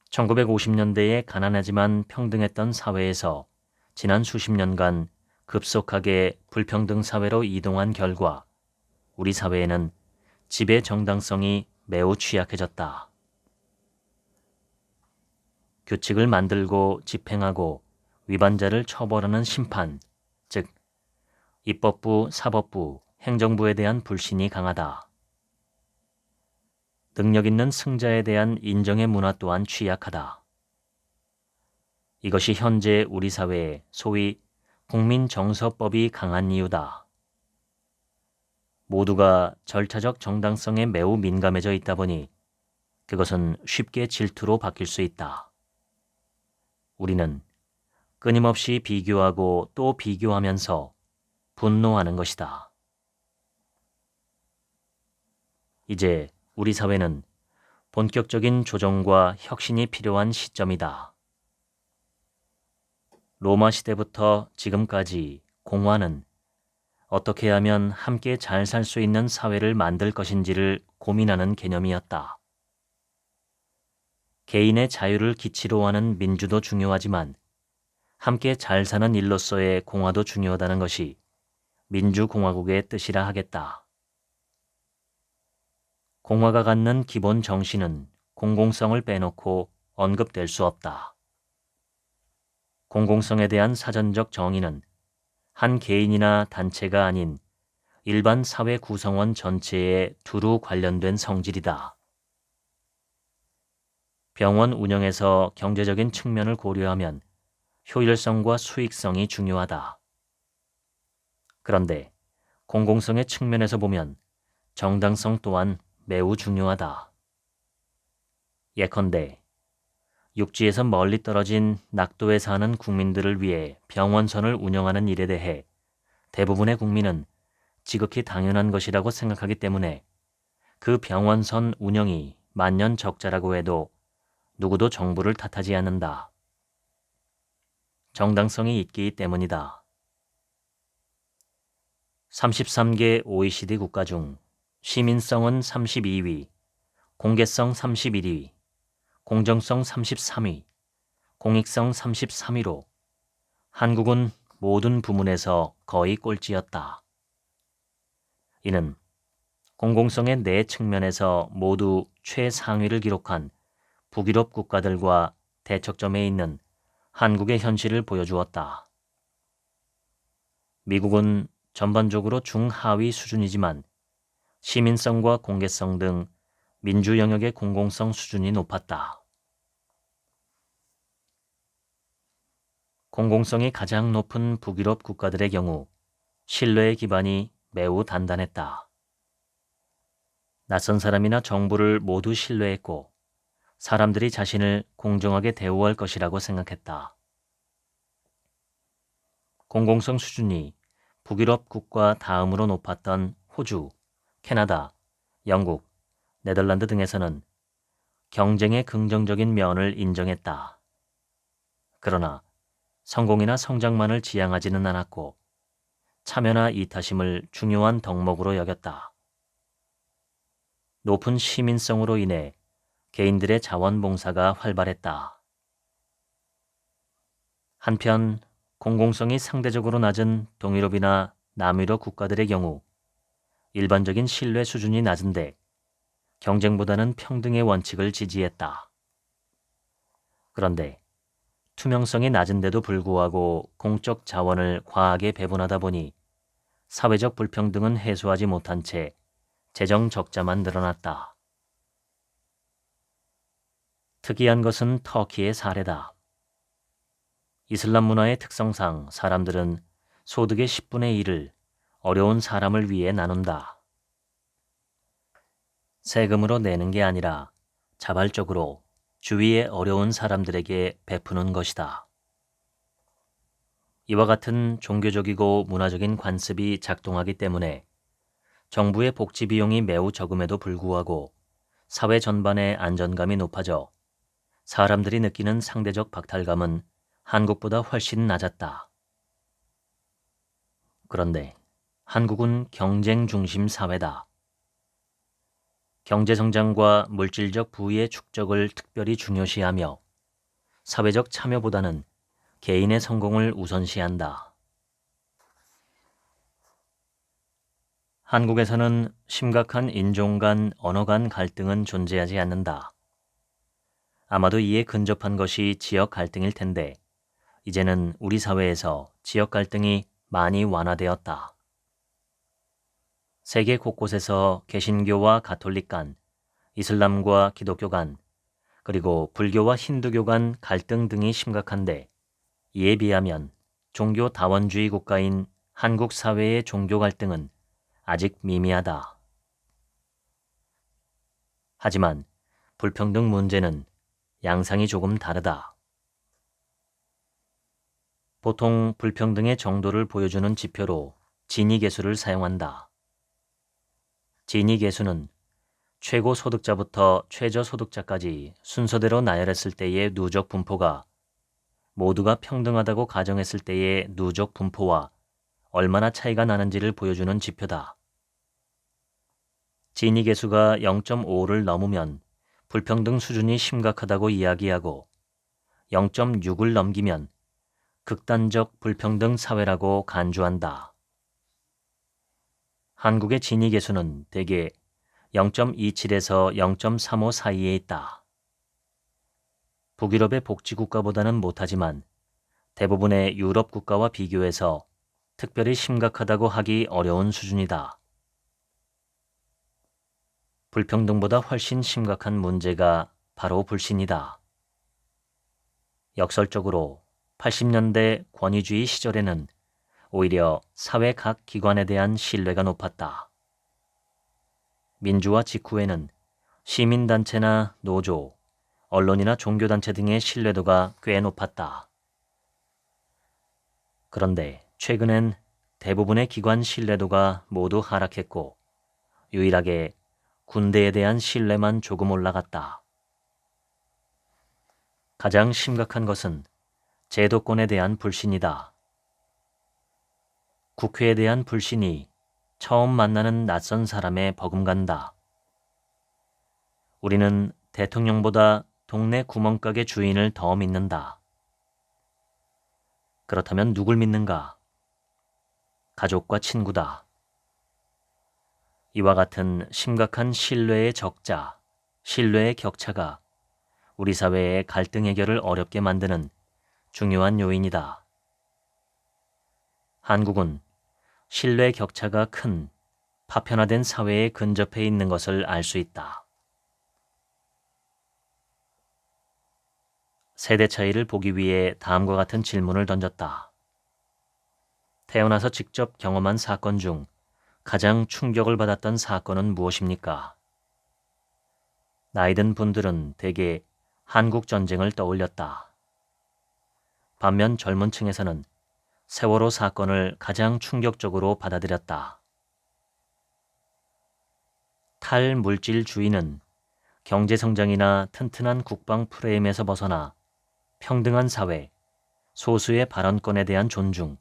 1950년대에 가난하지만 평등했던 사회에서 지난 수십 년간 급속하게 불평등 사회로 이동한 결과 우리 사회에는 지배 정당성이 매우 취약해졌다. 규칙을 만들고 집행하고 위반자를 처벌하는 심판, 즉 입법부, 사법부, 행정부에 대한 불신이 강하다. 능력 있는 승자에 대한 인정의 문화 또한 취약하다. 이것이 현재 우리 사회의 소위 국민정서법이 강한 이유다. 모두가 절차적 정당성에 매우 민감해져 있다 보니 그것은 쉽게 질투로 바뀔 수 있다. 우리는 끊임없이 비교하고 또 비교하면서 분노하는 것이다. 이제 우리 사회는 본격적인 조정과 혁신이 필요한 시점이다. 로마 시대부터 지금까지 공화는 어떻게 하면 함께 잘 살 수 있는 사회를 만들 것인지를 고민하는 개념이었다. 개인의 자유를 기치로 하는 민주도 중요하지만 함께 잘 사는 일로서의 공화도 중요하다는 것이 민주공화국의 뜻이라 하겠다. 공화가 갖는 기본 정신은 공공성을 빼놓고 언급될 수 없다. 공공성에 대한 사전적 정의는 한 개인이나 단체가 아닌 일반 사회 구성원 전체에 두루 관련된 성질이다. 병원 운영에서 경제적인 측면을 고려하면 효율성과 수익성이 중요하다. 그런데 공공성의 측면에서 보면 정당성 또한 매우 중요하다. 예컨대 육지에서 멀리 떨어진 낙도에 사는 국민들을 위해 병원선을 운영하는 일에 대해 대부분의 국민은 지극히 당연한 것이라고 생각하기 때문에 그 병원선 운영이 만년 적자라고 해도 누구도 정부를 탓하지 않는다. 정당성이 있기 때문이다. 33개 OECD 국가 중 시민성은 32위, 공개성 31위, 공정성 33위, 공익성 33위로 한국은 모든 부문에서 거의 꼴찌였다. 이는 공공성의 네 측면에서 모두 최상위를 기록한 북유럽 국가들과 대척점에 있는 한국의 현실을 보여주었다. 미국은 전반적으로 중하위 수준이지만 시민성과 공개성 등 민주 영역의 공공성 수준이 높았다. 공공성이 가장 높은 북유럽 국가들의 경우 신뢰의 기반이 매우 단단했다. 낯선 사람이나 정부를 모두 신뢰했고 사람들이 자신을 공정하게 대우할 것이라고 생각했다. 공공성 수준이 북유럽 국가 다음으로 높았던 호주, 캐나다, 영국, 네덜란드 등에서는 경쟁의 긍정적인 면을 인정했다. 그러나 성공이나 성장만을 지향하지는 않았고 참여나 이타심을 중요한 덕목으로 여겼다. 높은 시민성으로 인해 개인들의 자원봉사가 활발했다. 한편 공공성이 상대적으로 낮은 동유럽이나 남유럽 국가들의 경우 일반적인 신뢰 수준이 낮은데 경쟁보다는 평등의 원칙을 지지했다. 그런데 투명성이 낮은데도 불구하고 공적 자원을 과하게 배분하다 보니 사회적 불평등은 해소하지 못한 채 재정 적자만 늘어났다. 특이한 것은 터키의 사례다. 이슬람 문화의 특성상 사람들은 소득의 10분의 1을 어려운 사람을 위해 나눈다. 세금으로 내는 게 아니라 자발적으로 주위의 어려운 사람들에게 베푸는 것이다. 이와 같은 종교적이고 문화적인 관습이 작동하기 때문에 정부의 복지 비용이 매우 적음에도 불구하고 사회 전반의 안전감이 높아져 사람들이 느끼는 상대적 박탈감은 한국보다 훨씬 낮았다. 그런데 한국은 경쟁 중심 사회다. 경제성장과 물질적 부의 축적을 특별히 중요시하며 사회적 참여보다는 개인의 성공을 우선시한다. 한국에서는 심각한 인종 간, 언어 간 갈등은 존재하지 않는다. 아마도 이에 근접한 것이 지역 갈등일 텐데 이제는 우리 사회에서 지역 갈등이 많이 완화되었다. 세계 곳곳에서 개신교와 가톨릭 간, 이슬람과 기독교 간, 그리고 불교와 힌두교 간 갈등 등이 심각한데 이에 비하면 종교 다원주의 국가인 한국 사회의 종교 갈등은 아직 미미하다. 하지만 불평등 문제는 양상이 조금 다르다. 보통 불평등의 정도를 보여주는 지표로 지니계수를 사용한다. 지니계수는 최고 소득자부터 최저 소득자까지 순서대로 나열했을 때의 누적 분포가 모두가 평등하다고 가정했을 때의 누적 분포와 얼마나 차이가 나는지를 보여주는 지표다. 지니계수가 0.5를 넘으면 불평등 수준이 심각하다고 이야기하고 0.6을 넘기면 극단적 불평등 사회라고 간주한다. 한국의 지니계수는 대개 0.27에서 0.35 사이에 있다. 북유럽의 복지국가보다는 못하지만 대부분의 유럽 국가와 비교해서 특별히 심각하다고 하기 어려운 수준이다. 불평등보다 훨씬 심각한 문제가 바로 불신이다. 역설적으로 80년대 권위주의 시절에는 오히려 사회 각 기관에 대한 신뢰가 높았다. 민주화 직후에는 시민단체나 노조, 언론이나 종교단체 등의 신뢰도가 꽤 높았다. 그런데 최근엔 대부분의 기관 신뢰도가 모두 하락했고 유일하게 군대에 대한 신뢰만 조금 올라갔다. 가장 심각한 것은 제도권에 대한 불신이다. 국회에 대한 불신이 처음 만나는 낯선 사람에 버금간다. 우리는 대통령보다 동네 구멍가게 주인을 더 믿는다. 그렇다면 누굴 믿는가? 가족과 친구다. 이와 같은 심각한 신뢰의 적자, 신뢰의 격차가 우리 사회의 갈등 해결을 어렵게 만드는 중요한 요인이다. 한국은 신뢰 격차가 큰 파편화된 사회에 근접해 있는 것을 알 수 있다. 세대 차이를 보기 위해 다음과 같은 질문을 던졌다. 태어나서 직접 경험한 사건 중 가장 충격을 받았던 사건은 무엇입니까? 나이든 분들은 대개 한국 전쟁을 떠올렸다. 반면 젊은 층에서는 세월호 사건을 가장 충격적으로 받아들였다. 탈물질주의는 경제성장이나 튼튼한 국방 프레임에서 벗어나 평등한 사회, 소수의 발언권에 대한 존중,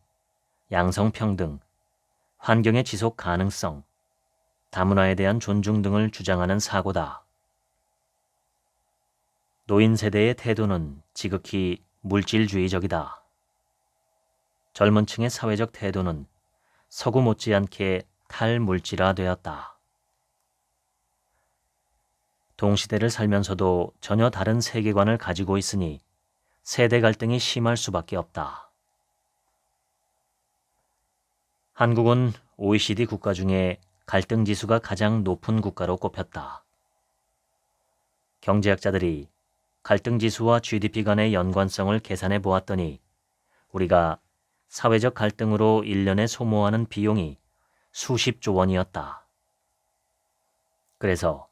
양성평등, 환경의 지속 가능성, 다문화에 대한 존중 등을 주장하는 사고다. 노인 세대의 태도는 지극히 물질주의적이다. 젊은 층의 사회적 태도는 서구 못지않게 탈물질화되었다. 동시대를 살면서도 전혀 다른 세계관을 가지고 있으니 세대 갈등이 심할 수밖에 없다. 한국은 OECD 국가 중에 갈등 지수가 가장 높은 국가로 꼽혔다. 경제학자들이 갈등 지수와 GDP 간의 연관성을 계산해 보았더니 우리가 사회적 갈등으로 1년에 소모하는 비용이 수십조 원이었다. 그래서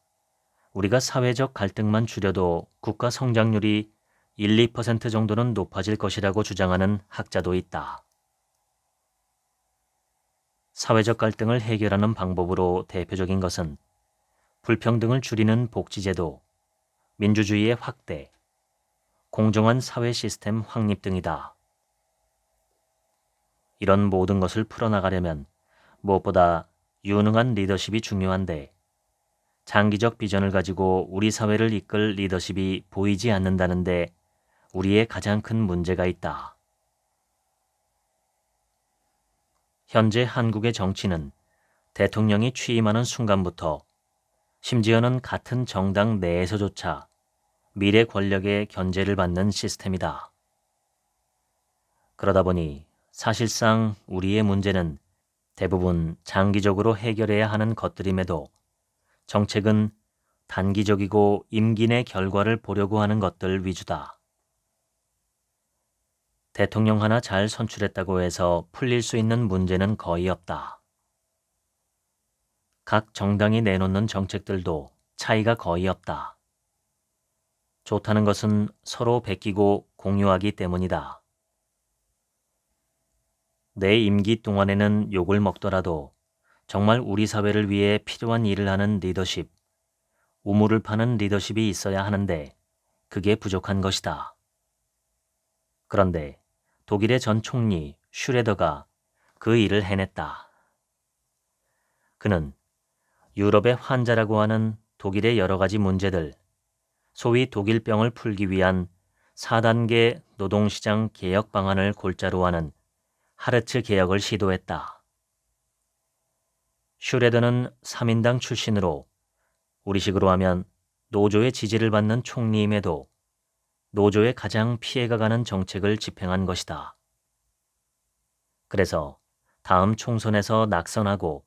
우리가 사회적 갈등만 줄여도 국가 성장률이 1~2% 정도는 높아질 것이라고 주장하는 학자도 있다. 사회적 갈등을 해결하는 방법으로 대표적인 것은 불평등을 줄이는 복지제도, 민주주의의 확대, 공정한 사회 시스템 확립 등이다. 이런 모든 것을 풀어나가려면 무엇보다 유능한 리더십이 중요한데 장기적 비전을 가지고 우리 사회를 이끌 리더십이 보이지 않는다는데 우리의 가장 큰 문제가 있다. 현재 한국의 정치는 대통령이 취임하는 순간부터 심지어는 같은 정당 내에서조차 미래 권력의 견제를 받는 시스템이다. 그러다 보니 사실상 우리의 문제는 대부분 장기적으로 해결해야 하는 것들임에도 정책은 단기적이고 임기 내 결과를 보려고 하는 것들 위주다. 대통령 하나 잘 선출했다고 해서 풀릴 수 있는 문제는 거의 없다. 각 정당이 내놓는 정책들도 차이가 거의 없다. 좋다는 것은 서로 베끼고 공유하기 때문이다. 내 임기 동안에는 욕을 먹더라도 정말 우리 사회를 위해 필요한 일을 하는 리더십, 우물을 파는 리더십이 있어야 하는데 그게 부족한 것이다. 그런데 독일의 전 총리 슈레더가 그 일을 해냈다. 그는 유럽의 환자라고 하는 독일의 여러 가지 문제들, 소위 독일병을 풀기 위한 4단계 노동시장 개혁 방안을 골자로 하는 하르츠 개혁을 시도했다. 슈레더는 3인당 출신으로 우리식으로 하면 노조의 지지를 받는 총리임에도 노조에 가장 피해가 가는 정책을 집행한 것이다. 그래서 다음 총선에서 낙선하고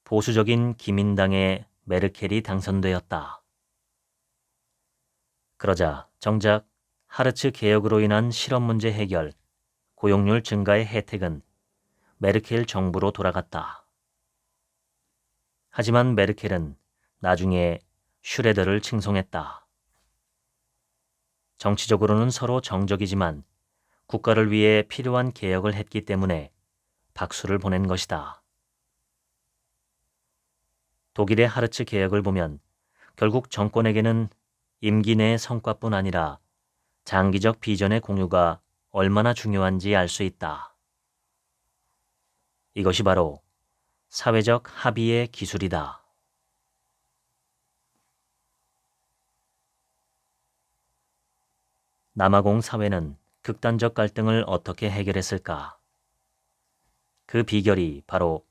보수적인 기민당의 메르켈이 당선되었다. 그러자 정작 하르츠 개혁으로 인한 실업 문제 해결, 고용률 증가의 혜택은 메르켈 정부로 돌아갔다. 하지만 메르켈은 나중에 슈레더를 칭송했다. 정치적으로는 서로 정적이지만 국가를 위해 필요한 개혁을 했기 때문에 박수를 보낸 것이다. 독일의 하르츠 개혁을 보면 결국 정권에게는 임기 내의 성과뿐 아니라 장기적 비전의 공유가 얼마나 중요한지 알 수 있다. 이것이 바로 사회적 합의의 기술이다. 남아공 사회는 극단적 갈등을 어떻게 해결했을까? 그 비결이 바로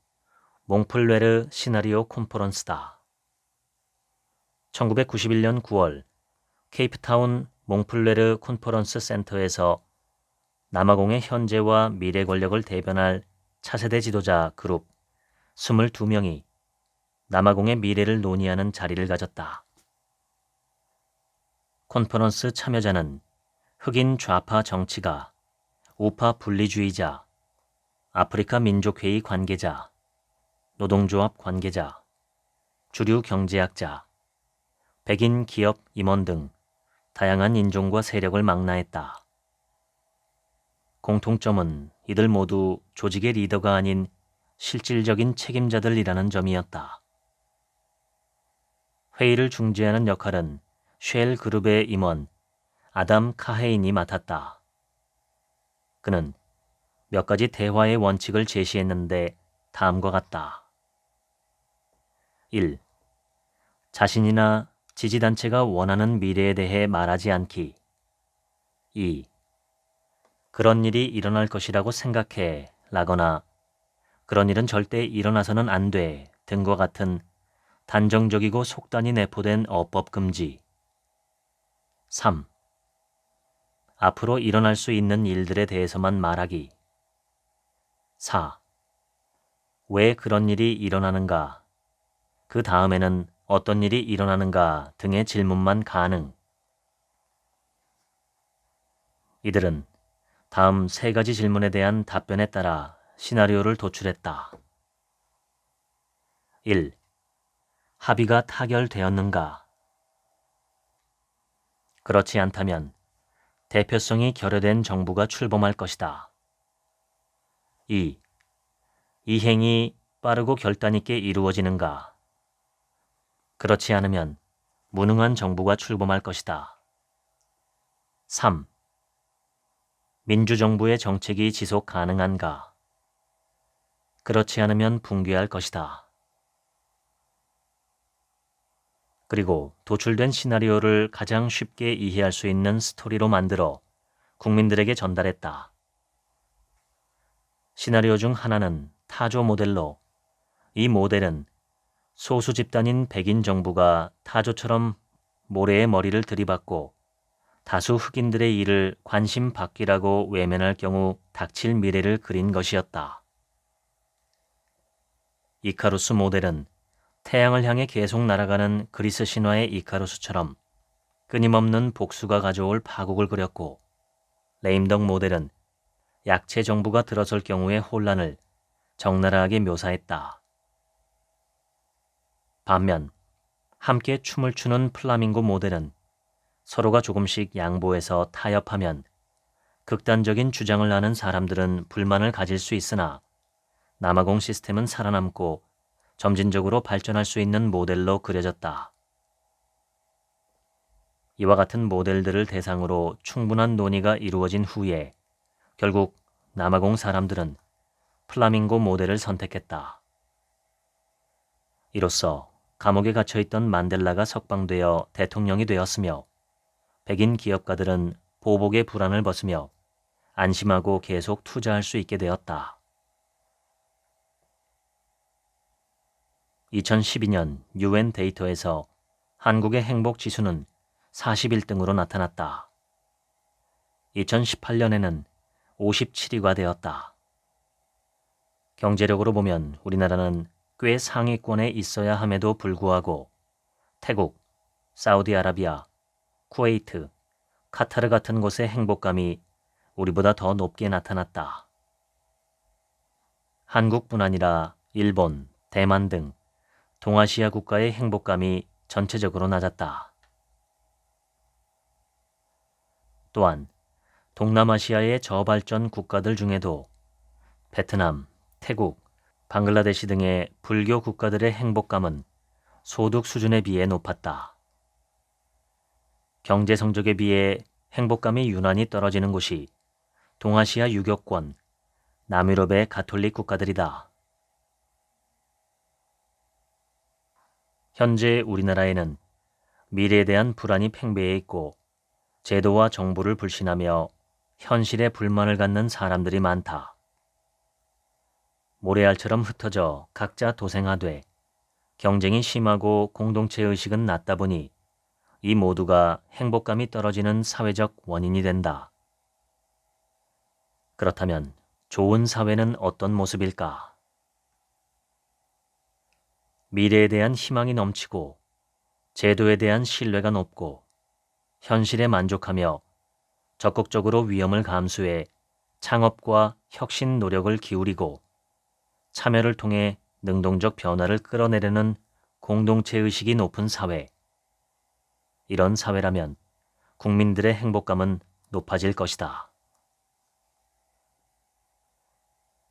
몽플레르 시나리오 콘퍼런스다. 1991년 9월 케이프타운 몽플레르 콘퍼런스 센터에서 남아공의 현재와 미래 권력을 대변할 차세대 지도자 그룹 22명이 남아공의 미래를 논의하는 자리를 가졌다. 콘퍼런스 참여자는 흑인 좌파 정치가, 우파 분리주의자, 아프리카 민족회의 관계자, 노동조합 관계자, 주류 경제학자, 백인 기업 임원 등 다양한 인종과 세력을 망라했다. 공통점은 이들 모두 조직의 리더가 아닌 실질적인 책임자들이라는 점이었다. 회의를 중재하는 역할은 쉘 그룹의 임원 아담 카헤인이 맡았다. 그는 몇 가지 대화의 원칙을 제시했는데 다음과 같다. 1. 자신이나 지지단체가 원하는 미래에 대해 말하지 않기. 2. 그런 일이 일어날 것이라고 생각해 라거나 그런 일은 절대 일어나서는 안 돼 등과 같은 단정적이고 속단이 내포된 어법 금지. 3. 앞으로 일어날 수 있는 일들에 대해서만 말하기. 4. 왜 그런 일이 일어나는가, 그 다음에는 어떤 일이 일어나는가 등의 질문만 가능. 이들은 다음 세 가지 질문에 대한 답변에 따라 시나리오를 도출했다. 1. 합의가 타결되었는가? 그렇지 않다면 대표성이 결여된 정부가 출범할 것이다. 2. 이 행이 빠르고 결단 있게 이루어지는가? 그렇지 않으면 무능한 정부가 출범할 것이다. 3. 민주정부의 정책이 지속 가능한가? 그렇지 않으면 붕괴할 것이다. 그리고 도출된 시나리오를 가장 쉽게 이해할 수 있는 스토리로 만들어 국민들에게 전달했다. 시나리오 중 하나는 타조 모델로, 이 모델은 소수 집단인 백인 정부가 타조처럼 모래의 머리를 들이받고 다수 흑인들의 일을 관심 받기라고 외면할 경우 닥칠 미래를 그린 것이었다. 이카루스 모델은 태양을 향해 계속 날아가는 그리스 신화의 이카루스처럼 끊임없는 복수가 가져올 파국을 그렸고, 레임덕 모델은 약체 정부가 들어설 경우의 혼란을 적나라하게 묘사했다. 반면 함께 춤을 추는 플라밍고 모델은 서로가 조금씩 양보해서 타협하면 극단적인 주장을 하는 사람들은 불만을 가질 수 있으나 남아공 시스템은 살아남고 점진적으로 발전할 수 있는 모델로 그려졌다. 이와 같은 모델들을 대상으로 충분한 논의가 이루어진 후에 결국 남아공 사람들은 플라밍고 모델을 선택했다. 이로써 감옥에 갇혀있던 만델라가 석방되어 대통령이 되었으며 백인 기업가들은 보복의 불안을 벗으며 안심하고 계속 투자할 수 있게 되었다. 2012년 UN 데이터에서 한국의 행복 지수는 41등으로 나타났다. 2018년에는 57위가 되었다. 경제력으로 보면 우리나라는 꽤 상위권에 있어야 함에도 불구하고 태국, 사우디아라비아, 쿠웨이트, 카타르 같은 곳의 행복감이 우리보다 더 높게 나타났다. 한국뿐 아니라 일본, 대만 등 동아시아 국가의 행복감이 전체적으로 낮았다. 또한 동남아시아의 저발전 국가들 중에도 베트남, 태국, 방글라데시 등의 불교 국가들의 행복감은 소득 수준에 비해 높았다. 경제 성적에 비해 행복감이 유난히 떨어지는 곳이 동아시아 유교권, 남유럽의 가톨릭 국가들이다. 현재 우리나라에는 미래에 대한 불안이 팽배해 있고 제도와 정부를 불신하며 현실에 불만을 갖는 사람들이 많다. 모래알처럼 흩어져 각자 도생하되 경쟁이 심하고 공동체 의식은 낮다 보니 이 모두가 행복감이 떨어지는 사회적 원인이 된다. 그렇다면 좋은 사회는 어떤 모습일까? 미래에 대한 희망이 넘치고 제도에 대한 신뢰가 높고 현실에 만족하며 적극적으로 위험을 감수해 창업과 혁신 노력을 기울이고 참여를 통해 능동적 변화를 끌어내려는 공동체 의식이 높은 사회. 이런 사회라면 국민들의 행복감은 높아질 것이다.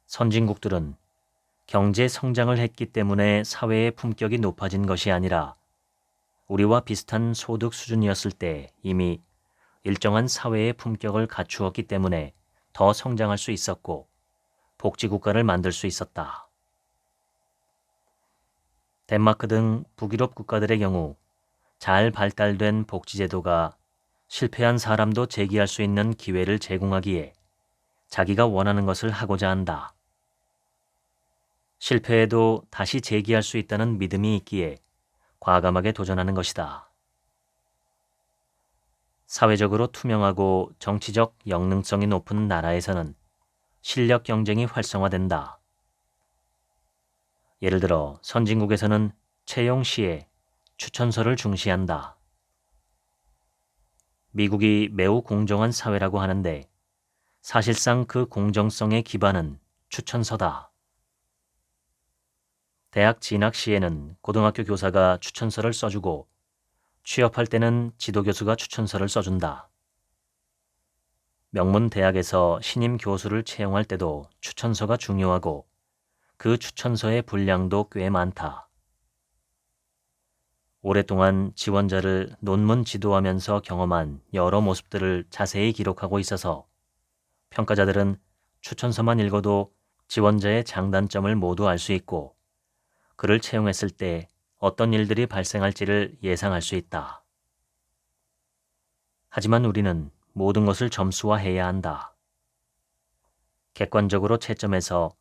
선진국들은 경제 성장을 했기 때문에 사회의 품격이 높아진 것이 아니라 우리와 비슷한 소득 수준이었을 때 이미 일정한 사회의 품격을 갖추었기 때문에 더 성장할 수 있었고 복지국가를 만들 수 있었다. 덴마크 등 북유럽 국가들의 경우 잘 발달된 복지제도가 실패한 사람도 재기할 수 있는 기회를 제공하기에 자기가 원하는 것을 하고자 한다. 실패해도 다시 재기할 수 있다는 믿음이 있기에 과감하게 도전하는 것이다. 사회적으로 투명하고 정치적 영능성이 높은 나라에서는 실력 경쟁이 활성화된다. 예를 들어 선진국에서는 채용 시에 추천서를 중시한다. 미국이 매우 공정한 사회라고 하는데 사실상 그 공정성의 기반은 추천서다. 대학 진학 시에는 고등학교 교사가 추천서를 써주고 취업할 때는 지도교수가 추천서를 써준다. 명문 대학에서 신임 교수를 채용할 때도 추천서가 중요하고 그 추천서의 분량도 꽤 많다. 오랫동안 지원자를 논문 지도하면서 경험한 여러 모습들을 자세히 기록하고 있어서 평가자들은 추천서만 읽어도 지원자의 장단점을 모두 알 수 있고 그를 채용했을 때 어떤 일들이 발생할지를 예상할 수 있다. 하지만 우리는 모든 것을 점수화해야 한다. 객관적으로 채점해서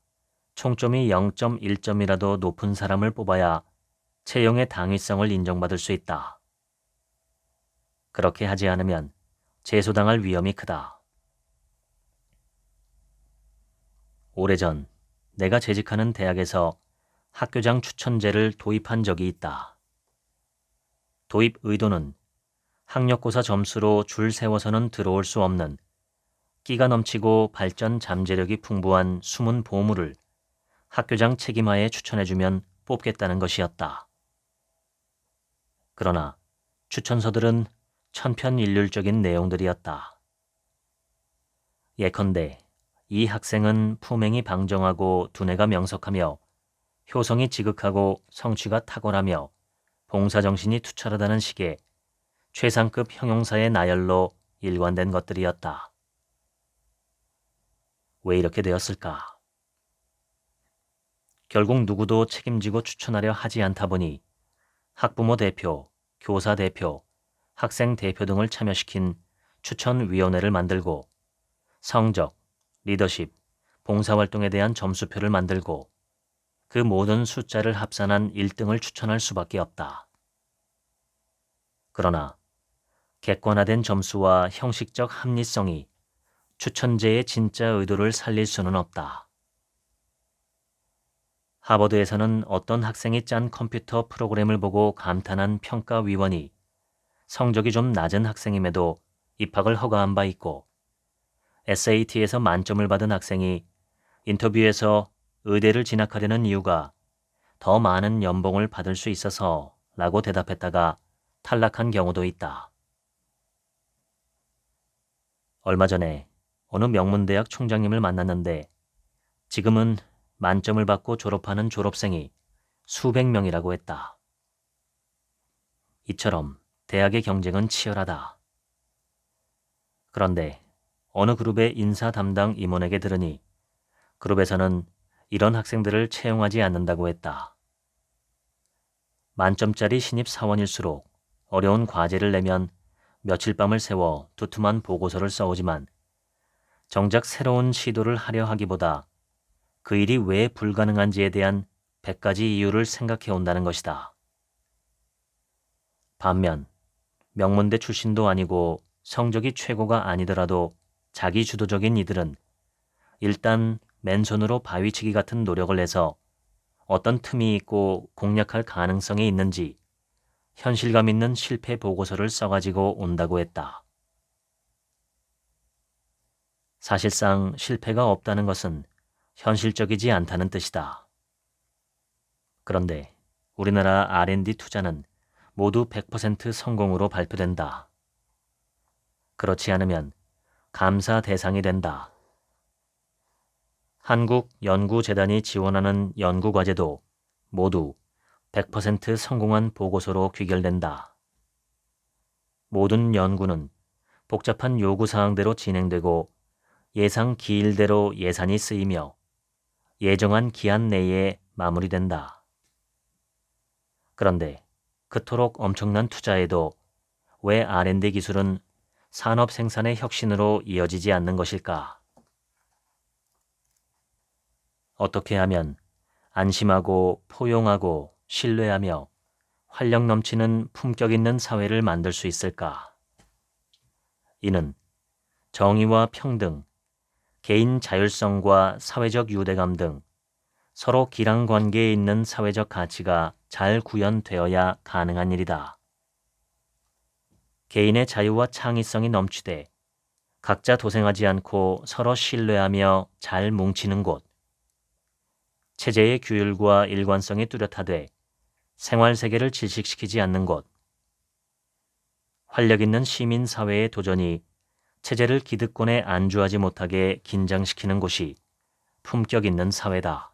총점이 0.1점이라도 높은 사람을 뽑아야 채용의 당위성을 인정받을 수 있다. 그렇게 하지 않으면 제소당할 위험이 크다. 오래전 내가 재직하는 대학에서 학교장 추천제를 도입한 적이 있다. 도입 의도는 학력고사 점수로 줄 세워서는 들어올 수 없는 끼가 넘치고 발전 잠재력이 풍부한 숨은 보물을 학교장 책임하에 추천해주면 뽑겠다는 것이었다. 그러나 추천서들은 천편일률적인 내용들이었다. 예컨대 이 학생은 품행이 방정하고 두뇌가 명석하며 효성이 지극하고 성취가 탁월하며 봉사정신이 투철하다는 식의 최상급 형용사의 나열로 일관된 것들이었다. 왜 이렇게 되었을까? 결국 누구도 책임지고 추천하려 하지 않다 보니 학부모 대표, 교사 대표, 학생 대표 등을 참여시킨 추천위원회를 만들고 성적, 리더십, 봉사활동에 대한 점수표를 만들고 그 모든 숫자를 합산한 1등을 추천할 수밖에 없다. 그러나 객관화된 점수와 형식적 합리성이 추천제의 진짜 의도를 살릴 수는 없다. 하버드에서는 어떤 학생이 짠 컴퓨터 프로그램을 보고 감탄한 평가위원이 성적이 좀 낮은 학생임에도 입학을 허가한 바 있고 SAT에서 만점을 받은 학생이 인터뷰에서 의대를 진학하려는 이유가 더 많은 연봉을 받을 수 있어서 라고 대답했다가 탈락한 경우도 있다. 얼마 전에 어느 명문대학 총장님을 만났는데 지금은 만점을 받고 졸업하는 졸업생이 수백 명이라고 했다. 이처럼 대학의 경쟁은 치열하다. 그런데 어느 그룹의 인사 담당 임원에게 들으니 그룹에서는 이런 학생들을 채용하지 않는다고 했다. 만점짜리 신입사원일수록 어려운 과제를 내면 며칠 밤을 새워 두툼한 보고서를 써오지만 정작 새로운 시도를 하려 하기보다 그 일이 왜 불가능한지에 대한 100가지 이유를 생각해 온다는 것이다. 반면 명문대 출신도 아니고 성적이 최고가 아니더라도 자기 주도적인 이들은 일단 맨손으로 바위치기 같은 노력을 해서 어떤 틈이 있고 공략할 가능성이 있는지 현실감 있는 실패 보고서를 써가지고 온다고 했다. 사실상 실패가 없다는 것은 현실적이지 않다는 뜻이다. 그런데 우리나라 R&D 투자는 모두 100% 성공으로 발표된다. 그렇지 않으면 감사 대상이 된다. 한국연구재단이 지원하는 연구과제도 모두 100% 성공한 보고서로 귀결된다. 모든 연구는 복잡한 요구사항대로 진행되고 예상 기일대로 예산이 쓰이며 예정한 기한 내에 마무리된다. 그런데 그토록 엄청난 투자에도 왜 R&D 기술은 산업 생산의 혁신으로 이어지지 않는 것일까? 어떻게 하면 안심하고 포용하고 신뢰하며 활력 넘치는 품격 있는 사회를 만들 수 있을까? 이는 정의와 평등, 개인 자율성과 사회적 유대감 등 서로 기랑 관계에 있는 사회적 가치가 잘 구현되어야 가능한 일이다. 개인의 자유와 창의성이 넘치되 각자 도생하지 않고 서로 신뢰하며 잘 뭉치는 곳, 체제의 규율과 일관성이 뚜렷하되 생활 세계를 질식시키지 않는 곳, 활력 있는 시민사회의 도전이 체제를 기득권에 안주하지 못하게 긴장시키는 곳이 품격 있는 사회다.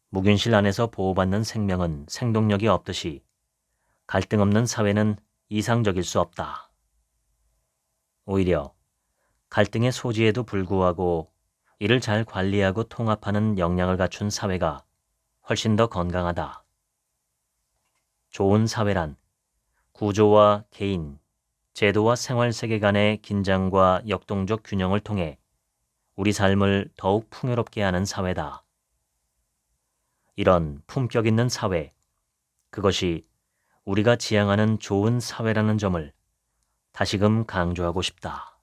무균실 안에서 보호받는 생명은 생동력이 없듯이 갈등 없는 사회는 이상적일 수 없다. 오히려 갈등의 소지에도 불구하고 이를 잘 관리하고 통합하는 역량을 갖춘 사회가 훨씬 더 건강하다. 좋은 사회란 구조와 개인, 제도와 생활 세계 간의 긴장과 역동적 균형을 통해 우리 삶을 더욱 풍요롭게 하는 사회다. 이런 품격 있는 사회, 그것이 우리가 지향하는 좋은 사회라는 점을 다시금 강조하고 싶다.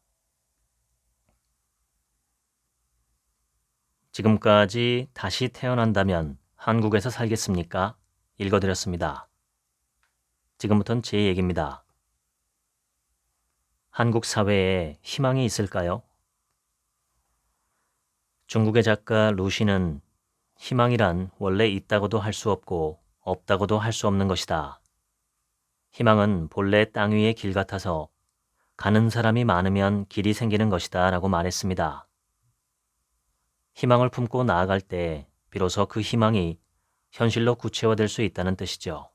지금까지 다시 태어난다면 한국에서 살겠습니까? 읽어드렸습니다. 지금부터는 제 얘기입니다. 한국 사회에 희망이 있을까요? 중국의 작가 루시는 희망이란 원래 있다고도 할 수 없고 없다고도 할 수 없는 것이다. 희망은 본래 땅 위의 길 같아서 가는 사람이 많으면 길이 생기는 것이다 라고 말했습니다. 희망을 품고 나아갈 때 비로소 그 희망이 현실로 구체화될 수 있다는 뜻이죠.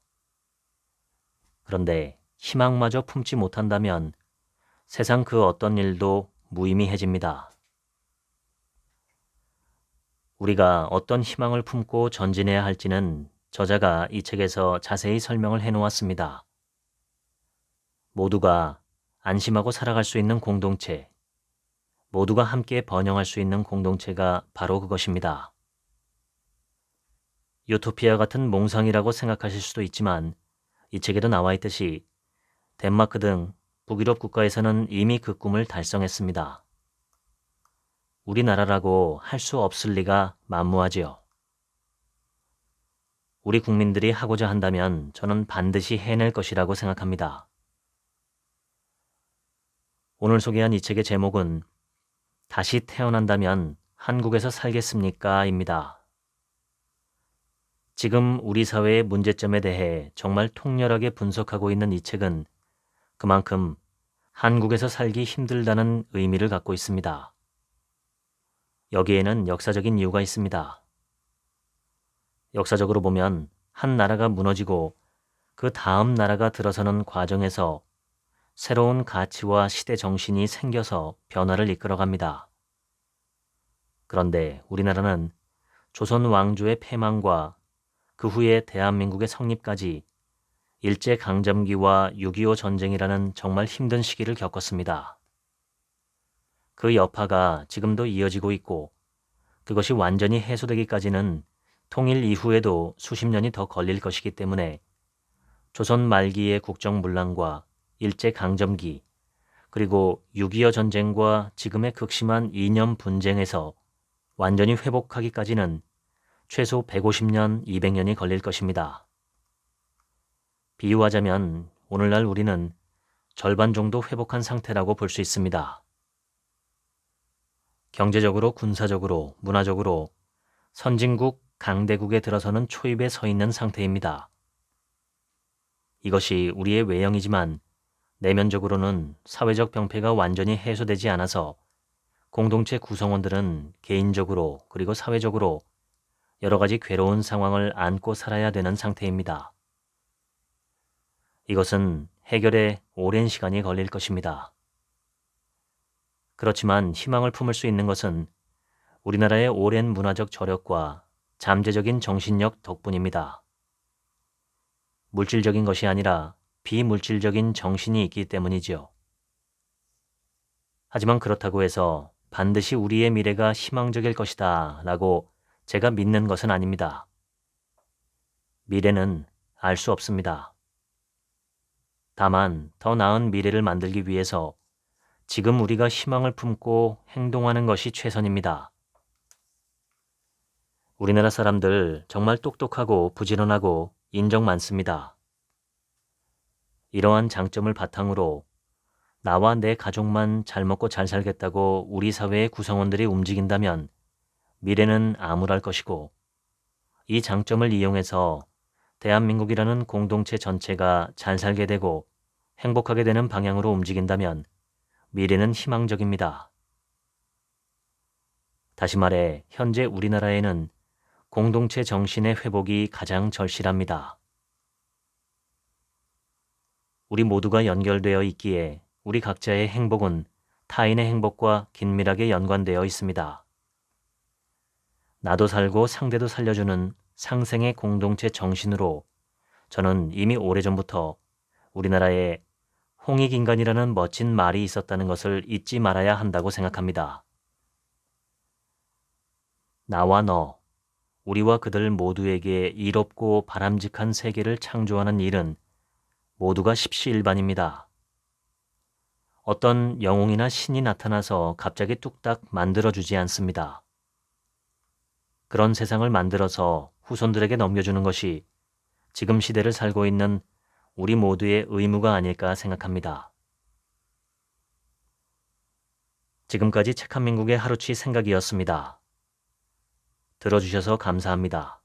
그런데 희망마저 품지 못한다면 세상 그 어떤 일도 무의미해집니다. 우리가 어떤 희망을 품고 전진해야 할지는 저자가 이 책에서 자세히 설명을 해놓았습니다. 모두가 안심하고 살아갈 수 있는 공동체, 모두가 함께 번영할 수 있는 공동체가 바로 그것입니다. 유토피아 같은 몽상이라고 생각하실 수도 있지만 이 책에도 나와 있듯이 덴마크 등 북유럽 국가에서는 이미 그 꿈을 달성했습니다. 우리나라라고 할 수 없을 리가 만무하지요. 우리 국민들이 하고자 한다면 저는 반드시 해낼 것이라고 생각합니다. 오늘 소개한 이 책의 제목은 다시 태어난다면 한국에서 살겠습니까? 입니다. 지금 우리 사회의 문제점에 대해 정말 통렬하게 분석하고 있는 이 책은 그만큼 한국에서 살기 힘들다는 의미를 갖고 있습니다. 여기에는 역사적인 이유가 있습니다. 역사적으로 보면 한 나라가 무너지고 그 다음 나라가 들어서는 과정에서 새로운 가치와 시대 정신이 생겨서 변화를 이끌어갑니다. 그런데 우리나라는 조선 왕조의 패망과 그 후에 대한민국의 성립까지 일제강점기와 6.25 전쟁이라는 정말 힘든 시기를 겪었습니다. 그 여파가 지금도 이어지고 있고 그것이 완전히 해소되기까지는 통일 이후에도 수십 년이 더 걸릴 것이기 때문에 조선 말기의 국정문란과 일제강점기 그리고 6.25 전쟁과 지금의 극심한 이념 분쟁에서 완전히 회복하기까지는 최소 150년, 200년이 걸릴 것입니다. 비유하자면 오늘날 우리는 절반 정도 회복한 상태라고 볼 수 있습니다. 경제적으로, 군사적으로, 문화적으로 선진국, 강대국에 들어서는 초입에 서 있는 상태입니다. 이것이 우리의 외형이지만 내면적으로는 사회적 병폐가 완전히 해소되지 않아서 공동체 구성원들은 개인적으로 그리고 사회적으로 여러 가지 괴로운 상황을 안고 살아야 되는 상태입니다. 이것은 해결에 오랜 시간이 걸릴 것입니다. 그렇지만 희망을 품을 수 있는 것은 우리나라의 오랜 문화적 저력과 잠재적인 정신력 덕분입니다. 물질적인 것이 아니라 비물질적인 정신이 있기 때문이지요. 하지만 그렇다고 해서 반드시 우리의 미래가 희망적일 것이다 라고 제가 믿는 것은 아닙니다. 미래는 알 수 없습니다. 다만 더 나은 미래를 만들기 위해서 지금 우리가 희망을 품고 행동하는 것이 최선입니다. 우리나라 사람들 정말 똑똑하고 부지런하고 인정 많습니다. 이러한 장점을 바탕으로 나와 내 가족만 잘 먹고 잘 살겠다고 우리 사회의 구성원들이 움직인다면 미래는 암울할 것이고 이 장점을 이용해서 대한민국이라는 공동체 전체가 잘 살게 되고 행복하게 되는 방향으로 움직인다면 미래는 희망적입니다. 다시 말해 현재 우리나라에는 공동체 정신의 회복이 가장 절실합니다. 우리 모두가 연결되어 있기에 우리 각자의 행복은 타인의 행복과 긴밀하게 연관되어 있습니다. 나도 살고 상대도 살려주는 상생의 공동체 정신으로 저는 이미 오래전부터 우리나라에 홍익인간이라는 멋진 말이 있었다는 것을 잊지 말아야 한다고 생각합니다. 나와 너, 우리와 그들 모두에게 이롭고 바람직한 세계를 창조하는 일은 모두가 십시일반입니다. 어떤 영웅이나 신이 나타나서 갑자기 뚝딱 만들어주지 않습니다. 그런 세상을 만들어서 후손들에게 넘겨주는 것이 지금 시대를 살고 있는 우리 모두의 의무가 아닐까 생각합니다. 지금까지 책 한 민국의 하루치 생각이었습니다. 들어주셔서 감사합니다.